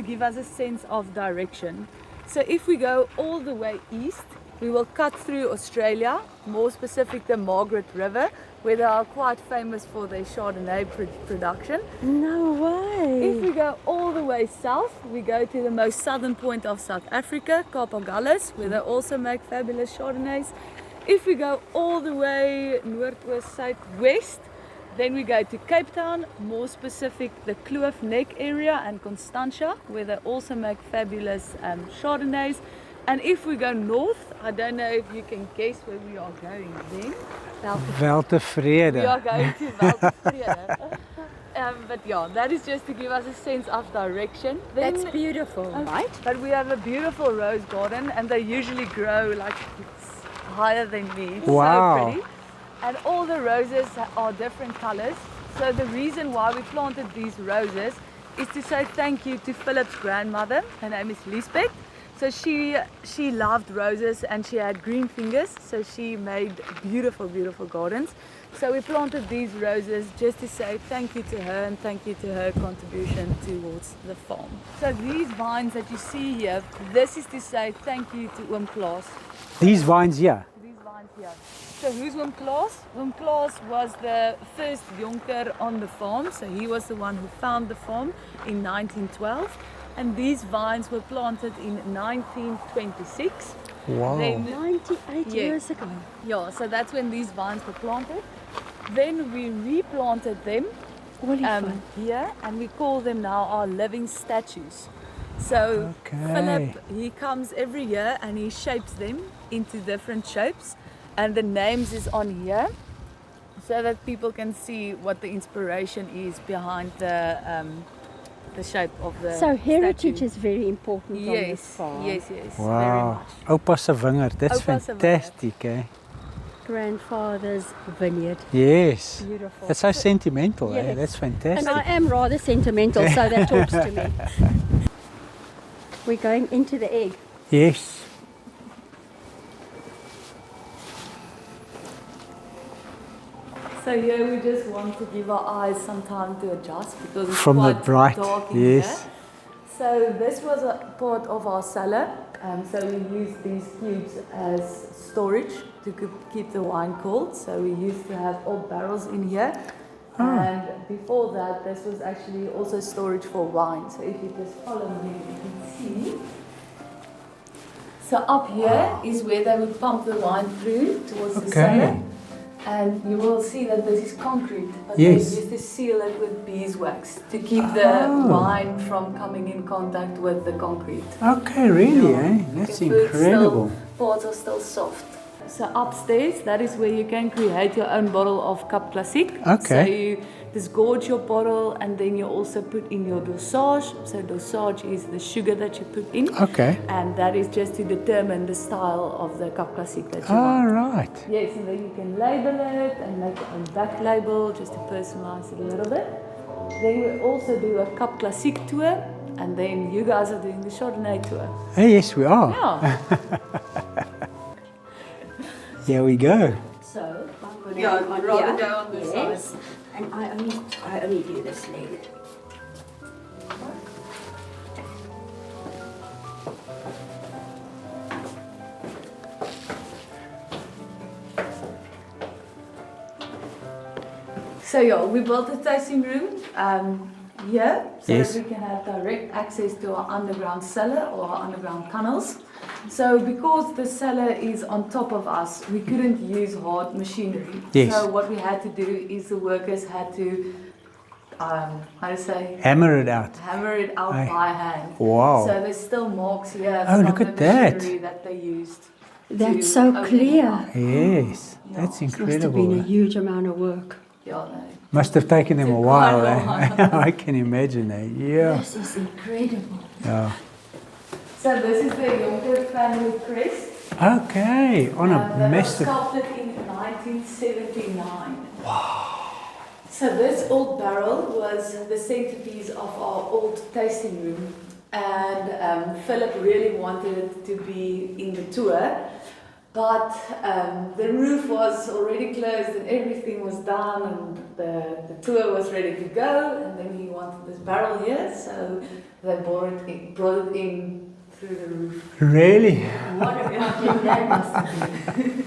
give us a sense of direction. So if we go all the way east, we will cut through Australia, more specific the Margaret River, where they are quite famous for their Chardonnay production. No way. If we go all the way south, we go to the most southern point of South Africa, Carolus, where they also make fabulous Chardonnays. If we go all the way northwest, southwest, then we go to Cape Town, more specific the Kloof Neck area and Constantia, where they also make fabulous Chardonnays. And if we go north, I don't know if you can guess where we are going then. Weltevrede. We are going to Weltevrede. But yeah, that is just to give us a sense of direction. That's beautiful, right? But we have a beautiful rose garden and they usually grow like higher than me. It's Wow. so pretty. And all the roses are different colors. So the reason why we planted these roses is to say thank you to Philip's grandmother. Her name is Lisbeth. So she loved roses and she had green fingers. So she made beautiful, beautiful gardens. So we planted these roses just to say thank you to her and thank you to her contribution towards the farm. So these vines that you see here, this is to say thank you to Oom Klaas. These vines here. These vines here. So who's Oom Klaas? Oom Klaas was the first Jonker on the farm. So he was the one who found the farm in 1912. And these vines were planted in 1926. Wow. Then 98 Yeah. years ago. Yeah, so that's when these vines were planted. Then we replanted them here, and we call them now our living statues. So Okay. Philip, he comes every year and he shapes them into different shapes, and the names is on here so that people can see what the inspiration is behind the shape of the So heritage statue. is very important on this Yes, farm. yes, very Wow. much. Oupa se wingerd. That's Oupa se fantastic, eh? Grandfather's vineyard. Yes. Beautiful. That's so sentimental, eh? Yes. That's And fantastic. I am rather sentimental, so that talks to me. We're going into the egg. Yes. So here we just want to give our eyes some time to adjust because it's From the quite bright, dark in yes. here. So this was a part of our cellar. So we used these cubes as storage to keep the wine cold. So we used to have old barrels in here. And before that, this was actually also storage for wine. So if you just follow me, you can see. So up here is where they would pump the wine through towards the cellar. And you will see that this is concrete, but Yes. they used to seal it with beeswax to keep the wine from coming in contact with the concrete. Okay, really, Yeah. eh? That's The food's incredible. Pots are still soft. So upstairs, that is where you can create your own bottle of Cap Classique. Okay. So you disgorge your bottle and then you also put in your dosage. So dosage is the sugar that you put in. Okay. And that is just to determine the style of the Cap Classique that you All want. right. Yes, and then you can label it and make your own back label just to personalize it a little bit. Then we also do a Cap Classique tour, and then you guys are doing the Chardonnay tour. Hey, yes, we are. Yeah. Here we go. So I'm going Yeah, on rather here. go on this Yes. side. And I only do this leg. So yeah, we built a tasting room here so Yes. that we can have direct access to our underground cellar or our underground tunnels. So because the cellar is on top of us, we couldn't use hard machinery. Yes. So what we had to do is the workers had to, how to say, Hammer it out. hammer it out Aye. by hand. Wow. So there's still marks here Oh, from look the at that. machinery that they used. That's to so open it clear. up. Yes, Yeah. that's Must have been a incredible. huge amount of work. Yeah, no. Must have taken them a Took while, quite a eh? while. I can imagine, eh? Yeah. This is incredible. Yeah. So this is the Jonker family crest. Okay, on a that was massive. sculpted in 1979. Wow. So this old barrel was the centerpiece of our old tasting room. And Philip really wanted it to be in the tour. But the roof was already closed and everything was done and the tour was ready to go. And then he wanted this barrel here, so they brought it in through the roof. Really? What a fucking that must have been.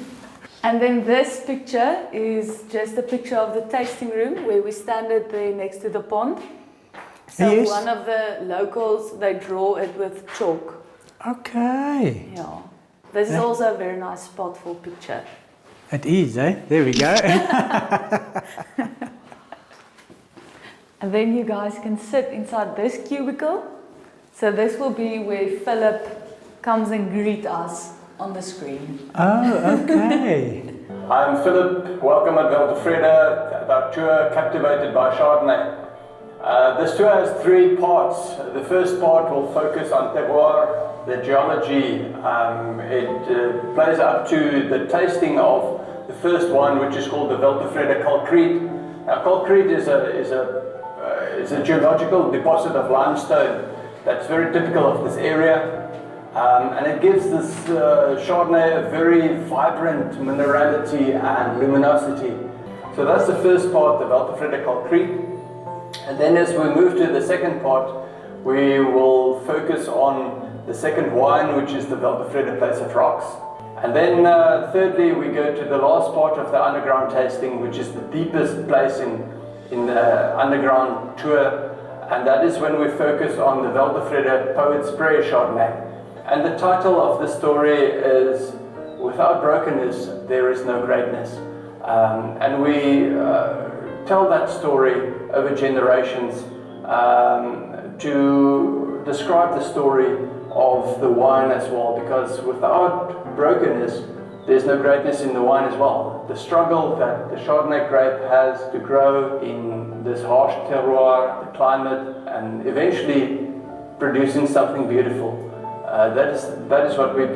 And then this picture is just a picture of the tasting room where we stand it there next to the pond. So Yes. one of the locals, they draw it with chalk. Okay. Yeah. This is Yeah. also a very nice spot for picture. It is, eh? There we go. And then you guys can sit inside this cubicle. So this will be where Philip comes and greet us on the screen. Oh, okay. I'm Philip, welcome at Weltevrede, about tour Captivated by Chardonnay. This tour has three parts. The first part will focus on terroir, the geology. It plays up to the tasting of the first wine, which is called the Weltevrede Calcrete. Now, Calcrete is a geological deposit of limestone that's very typical of this area. And it gives this Chardonnay a very vibrant minerality and luminosity. So that's the first part, the Weltevrede Calcrete. And then as we move to the second part, we will focus on the second wine, which is the Weltevrede Place of Rocks. And then thirdly, we go to the last part of the underground tasting, which is the deepest place in the underground tour. And that is when we focus on the Weltevrede Poet's Prayer Chardonnay. And the title of the story is Without Brokenness, There Is No Greatness. And we tell that story over generations to describe the story of the wine as well, because without brokenness, there's no greatness in the wine as well. The struggle that the Chardonnay grape has to grow in this harsh terroir, the climate, and eventually producing something beautiful. That is what we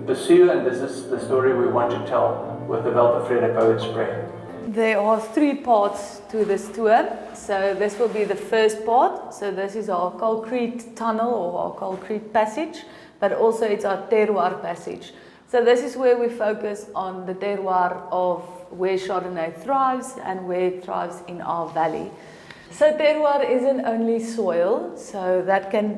pursue, and this is the story we want to tell with the Weltevrede Poet Spread. There are 3 parts to this tour. So this will be the first part. So this is our concrete tunnel or our concrete passage, but also it's our terroir passage. So this is where we focus on the terroir of where Chardonnay thrives and where it thrives in our valley. So terroir isn't only soil, so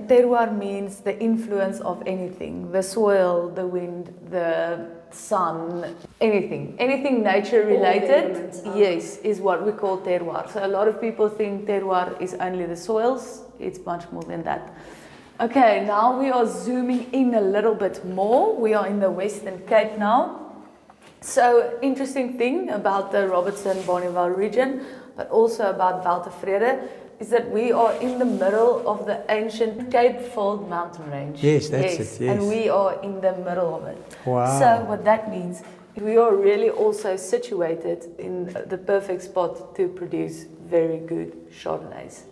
terroir means the influence of anything, the soil, the wind, the sun, anything nature related, yes, is what we call terroir. So a lot of people think terroir is only the soils, it's much more than that. Okay, now we are zooming in a little bit more. We are in the Western Cape now. So interesting thing about the Robertson Wine Valley region, but also about Weltevrede, is that we are in the middle of the ancient Cape Fold mountain range. Yes, that's it, yes. And we are in the middle of it. Wow. So what that means, we are really also situated in the perfect spot to produce very good Chardonnays.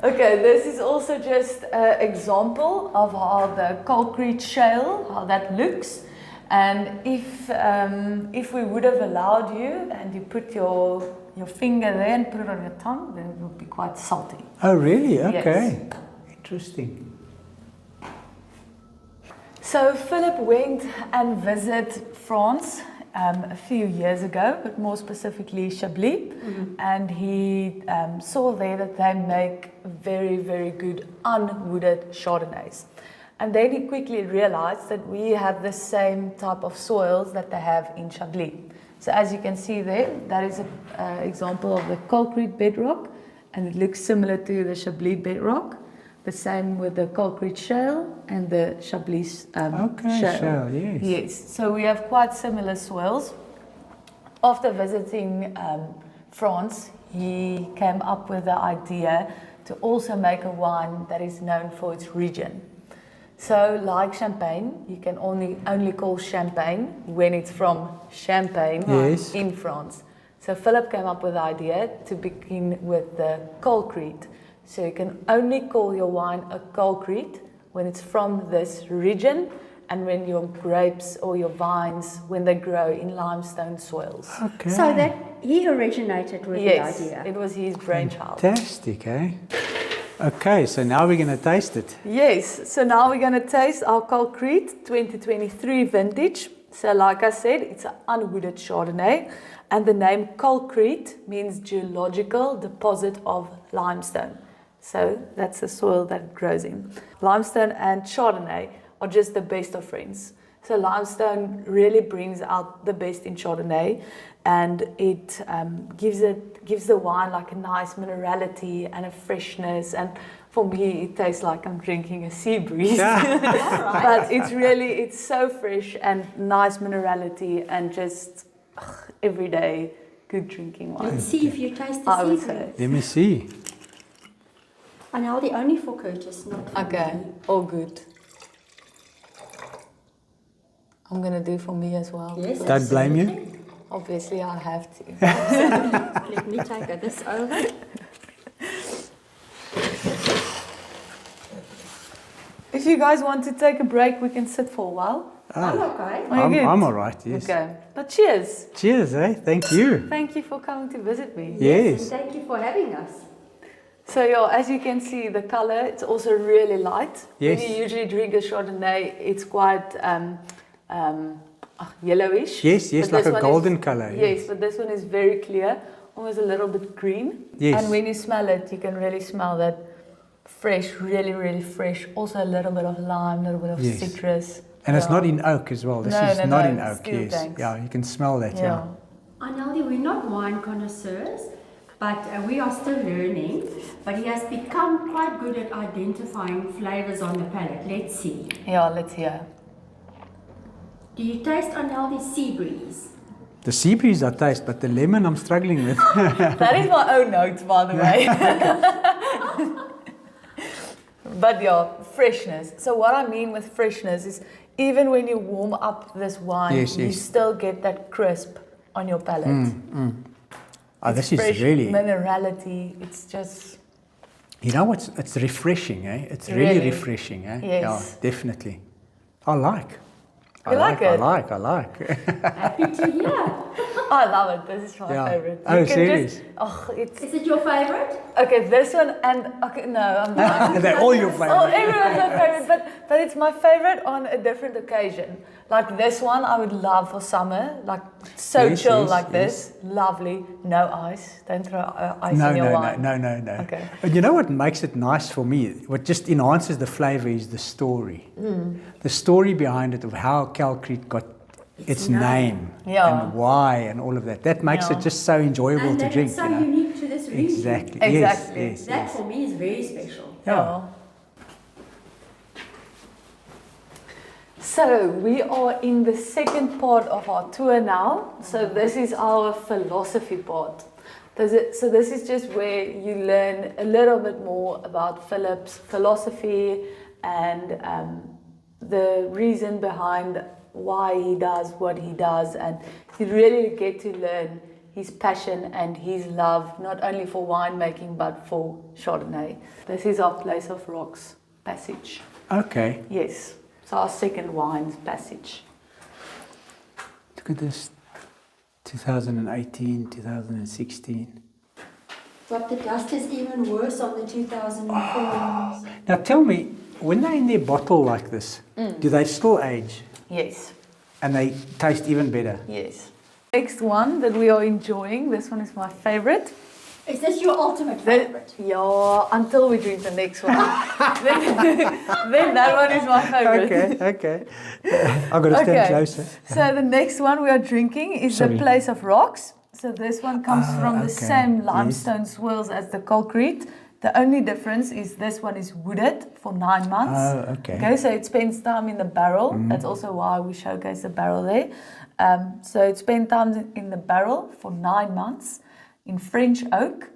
Okay, this is also just an example of how the concrete shale, how that looks. And if we would have allowed you and you put your finger there and put it on your tongue, then it would be quite salty. Oh, really? Okay. Yes. Interesting. So Philip went and visited France a few years ago, but more specifically Chablis, and he saw there that they make very, very good unwooded Chardonnays. And then he quickly realized that we have the same type of soils that they have in Chablis. So as you can see there, that is an example of the concrete bedrock, and it looks similar to the Chablis bedrock. The same with the concrete shale and the Chablis shale. Yes. Yes, so we have quite similar soils. After visiting France, he came up with the idea to also make a wine that is known for its region. So like champagne, you can only call champagne when it's from Champagne in France. So Philip came up with the idea to begin with the concrete. So you can only call your wine a concrete when it's from this region and when your grapes or your vines, when they grow in limestone soils. Okay. So that he originated with the idea. Yes, it was his brainchild. Fantastic, eh? Okay, so now we're going to taste it. Yes, so now we're going to taste our concrete 2023 vintage. So like I said, it's an unwooded Chardonnay, and the name concrete means geological deposit of limestone. So that's the soil that it grows in. Limestone and Chardonnay are just the best of friends. So limestone really brings out the best in Chardonnay, and it gives the wine like a nice minerality and a freshness. And for me, it tastes like I'm drinking a sea breeze. But it's so fresh and nice minerality and just everyday good drinking wine. Let's see if you taste the I would sea say. breeze. Let me see. And now the only for Curtis, not for Okay, me. all good. I'm going to do for me as well. Yes, Don't blame you. absolutely. Obviously, I have to. Let me take this over. If you guys want to take a break, we can sit for a while. I'm okay. Are you good? I'm all right, yes. Okay. But cheers. Cheers, eh? Thank you. Thank you for coming to visit me. Yes. And thank you for having us. So yeah, as you can see, the color, it's also really light. Yes. When you usually drink a Chardonnay, it's quite yellowish. Yes, But like this a one golden is, color. Yes, but this one is very clear, almost a little bit green. Yes. And when you smell it, you can really smell that fresh, really, really fresh. Also a little bit of lime, a little bit of Yes. citrus. And it's Yeah. not in oak as well. This No, is no, not no, in it's oak, steel yes. tanks. Yeah, you can smell that, yeah. Arnaldi, we're not wine connoisseurs, but we are still learning. But he has become quite good at identifying flavors on the palate. Let's see. Yeah, let's hear. Do you taste Arnaldi's sea breeze? The sea breeze I taste, but the lemon I'm struggling with. That is my own notes, by the way. But yeah, freshness. So what I mean with freshness is even when you warm up this wine, Yes, you yes. still get that crisp on your palate. Oh, this Fresh is really, minerality. It's just you know what's, it's refreshing, eh? It's really, Really? refreshing, eh? Yes. Yeah, definitely. I like. You like it? I like. Happy to hear. I love it. This is my Yeah. favorite. Oh, You can serious? Just, oh, it's Is it your favorite? okay. This one and okay. No, I'm not. They're all your favorite. Oh, everyone's my favorite, but it's my favorite on a different occasion. Like this one, I would love for summer, like so Yes, chill yes, like this, lovely, no ice. Don't throw ice No, in your no, wine. no. Okay. But you know what makes it nice for me? What just enhances the flavour is the story. The story behind it of how Cal Creek got its name Yeah. and why and all of that. That makes Yeah. it just so enjoyable And to that drink. it's so you know? unique to this region. Exactly. Exactly. Yes, That yes. for me is very special. Yeah. So we are in the second part of our tour now. So this is our philosophy part. So this is just where you learn a little bit more about Philip's philosophy and the reason behind why he does what he does, and you really get to learn his passion and his love, not only for winemaking but for Chardonnay. This is our Place of Rocks passage. Okay. Yes, it's our second wines passage. Look at this. 2018, 2016. But the dust is even worse on the 2004. Now tell me, when they're in their bottle like this, do they still age? Yes, And they taste even better? yes. Next one that we are enjoying, this one is my favorite. Is this your ultimate favorite? Yeah, until we drink the next one. then that one is my favorite. Okay. I've got to stand closer. So the next one we are drinking is Sorry. the Place of Rocks. So this one comes from the okay. same Yes. limestone swirls as the concrete. The only difference is this one is wooded for 9 months. Oh, okay. Okay, so it spends time in the barrel. That's also why we showcase the barrel there. So it spends time in the barrel for 9 months in French oak.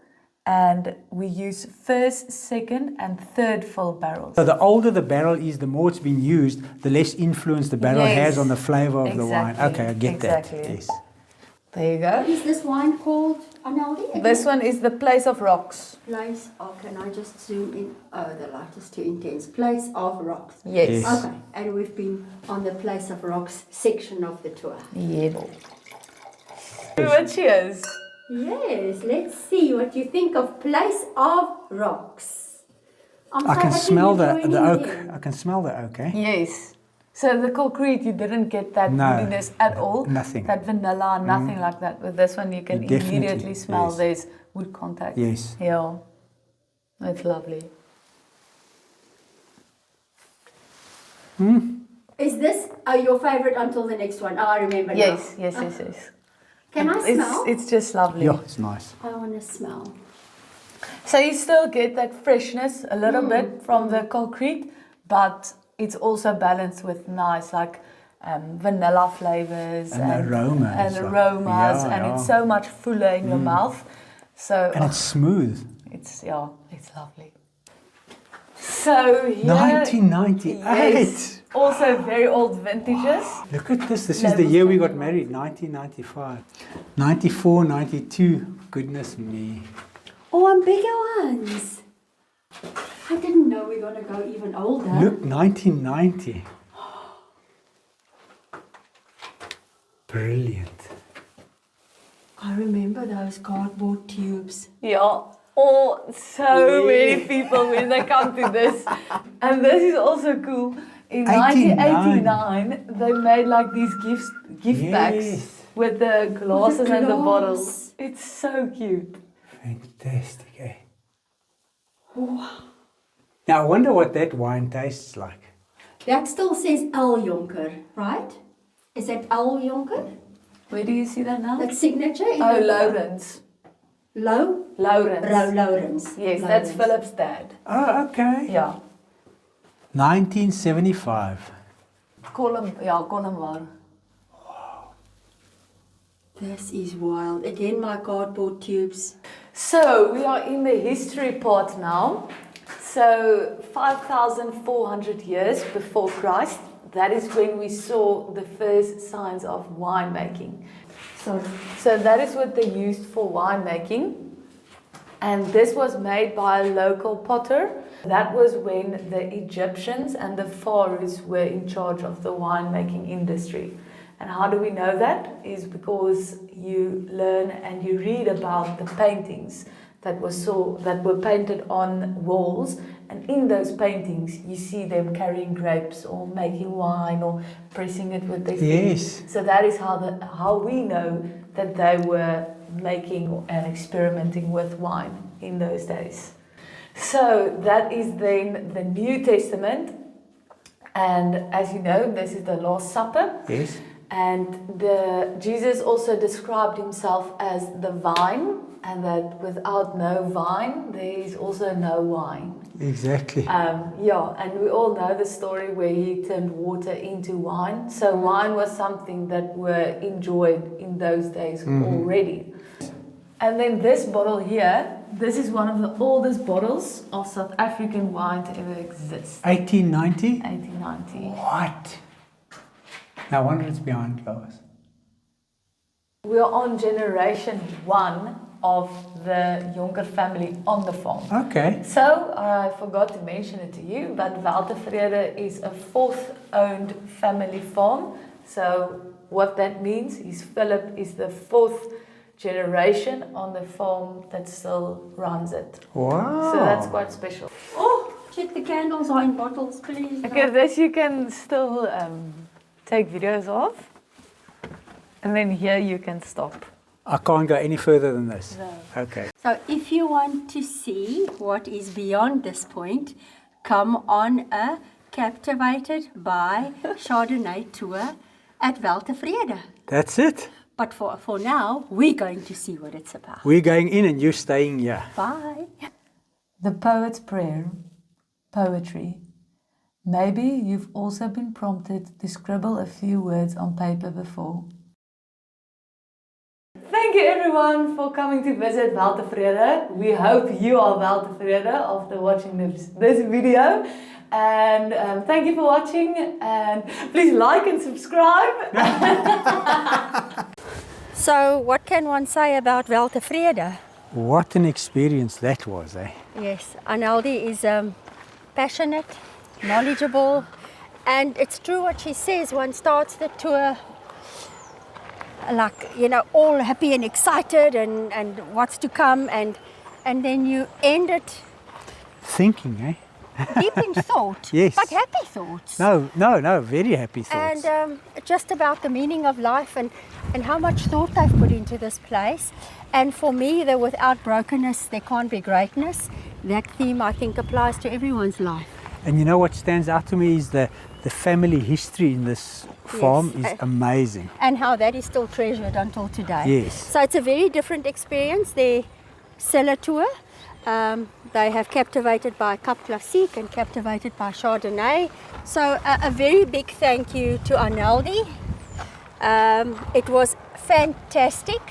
And we use first, second, and third fill barrels. So the older the barrel is, the more it's been used, the less influence the barrel Yes. has on the flavour of the wine. Exactly. Okay, I get Exactly. that. Yes. There you What go. is this wine called, Arnaldi? This one is the Place of Rocks. Place. Oh, can I just zoom in? Oh, the light is too intense. Place of Rocks. Yes. Yes. Okay, and we've been on the Place of Rocks section of the tour. Yeah. Cheers. Yes, let's see what you think of Place of Rocks. I'm I so can happy smell you're the joining oak. in. I can smell the oak, eh? Yes. So the concrete, you didn't get that No, woodiness at all. nothing. That vanilla, nothing like that. With this one, you can You definitely- immediately smell yes. there's wood contact. Yes. Yeah. It's lovely. Is this your favorite until the next one? Oh, I remember now. Yes. Can I smell? It's just lovely. Yeah, it's nice. I want to smell. So you still get that freshness a little bit from the concrete, but it's also balanced with nice like vanilla flavors And aromas, like- aromas, yeah, and yeah. it's so much fuller in your mouth. So And it's smooth. it's lovely. So here, 1998. yes, also very old vintages. Look at this. This is the year we got married, 1995. 94, 92. Goodness me. Oh, and bigger ones. I didn't know we were going to go even older. Look, 1990. Brilliant. I remember those cardboard tubes. Yeah. Oh, so many people when they come to this. And this is also cool. In 1989, they made like these gift bags Yes. with the glasses and the glass. bottles. It's so cute. Fantastic, eh? Now, I wonder what that wine tastes like. That still says El Jonker, right? Is that El Jonker? Where do you see that now? That signature? in Oh, the- Lawrence. Lawrence. Yes, that's Lawrence. Philip's dad. Oh, okay. Yeah. 1975. Call him waar. This is wild. Again, my cardboard tubes. So we are in the history part now. So 5,400 years before Christ, that is when we saw the first signs of winemaking. So that is what they used for winemaking. And this was made by a local potter. That was when the Egyptians and the pharaohs were in charge of the winemaking industry. And how do we know that? Is because you learn and you read about the paintings that were painted on walls, and in those paintings you see them carrying grapes or making wine or pressing it with their feet. Yes. So that is how we know that they were making and experimenting with wine in those days. So that is then the New Testament, and as you know, this is the Last Supper. Yes. And Jesus also described himself as the vine, and that without no vine, there is also no wine. Exactly. And we all know the story where he turned water into wine. So wine was something that were enjoyed in those days already. And then this bottle here, this is one of the oldest bottles of South African wine to ever exist. 1890? 1890. What? No wonder it's behind glass. We are on generation 1 of the Jonker family on the farm. Okay. So, I forgot to mention it to you, but Weltevrede is a 4th owned family farm. So, what that means is Philip is the 4th generation on the farm that still runs it. Wow. So, that's quite special. Oh, check the candles are in bottles, please. Okay, this you can still take videos of. And then here you can stop. I can't go any further than this. No. Okay. So if you want to see what is beyond this point, come on a Captivated by Chardonnay tour at Weltevrede. That's it. But for now, we're going to see what it's about. We're going in and you're staying here. Bye. The Poet's Prayer. Poetry. Maybe you've also been prompted to scribble a few words on paper before. Thank you everyone for coming to visit Weltevrede. We hope you are Weltevrede after watching this video. And thank you for watching, and please like and subscribe. So what can one say about Weltevrede? What an experience that was, eh? Yes, Arnaldi is passionate, knowledgeable, and it's true what she says. One starts the tour like, you know, all happy and excited and what's to come, and then you end it Thinking, eh? deep in thought. Yes. But happy thoughts. No, very happy thoughts. And just about the meaning of life and how much thought they've put into this place. And for me, that without brokenness, there can't be greatness. That theme, I think, applies to everyone's life. And you know what stands out to me is the family history in this farm is amazing. And how that is still treasured until today. Yes. So it's a very different experience, their cellar tour. They have Captivated by Cap Classique and Captivated by Chardonnay. So a very big thank you to Arnaldi. It was fantastic,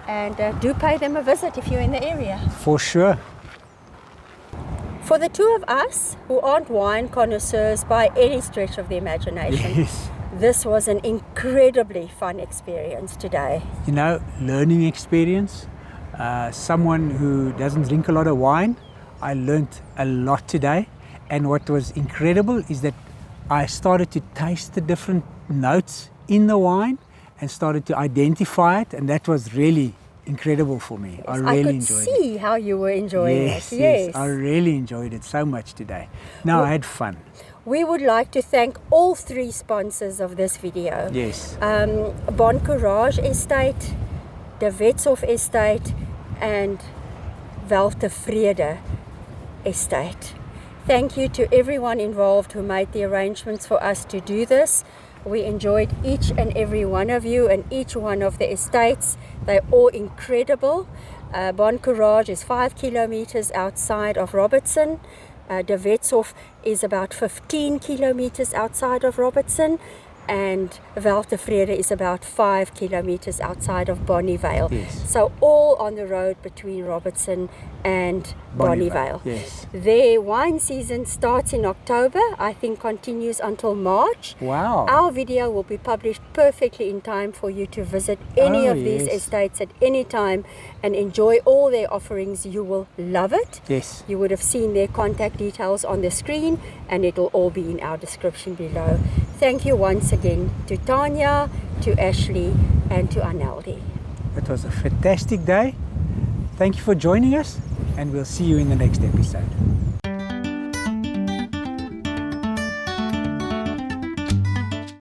and do pay them a visit if you're in the area. For sure. For the two of us who aren't wine connoisseurs by any stretch of the imagination, Yes. this was an incredibly fun experience today. You know, learning experience. Someone who doesn't drink a lot of wine, I learned a lot today. And what was incredible is that I started to taste the different notes in the wine and started to identify it, and that was really incredible for me. I really enjoyed it. I could see how you were enjoying it. Yes, I really enjoyed it so much today. No, I had fun. We would like to thank all 3 sponsors of this video. Yes. Bon Courage Estate, the Wetshof Estate, and Weltevrede Estate. Thank you to everyone involved who made the arrangements for us to do this. We enjoyed each and every one of you and each one of the estates. They're all incredible. Bon Courage is 5 kilometers outside of Robertson. De Wetshof is about 15 kilometers outside of Robertson. and Weltevrede is about 5 kilometers outside of Bonnievale. Yes. So all on the road between Robertson and Bonnievale. Yes. Their wine season starts in October, I think continues until March. Wow. Our video will be published perfectly in time for you to visit any Oh, of these yes. estates at any time and enjoy all their offerings. You will love it. Yes. You would have seen their contact details on the screen, and it will all be in our description below. Thank you once again to Tania, to Ashley, and to Arnaldi. It was a fantastic day. Thank you for joining us, and we'll see you in the next episode.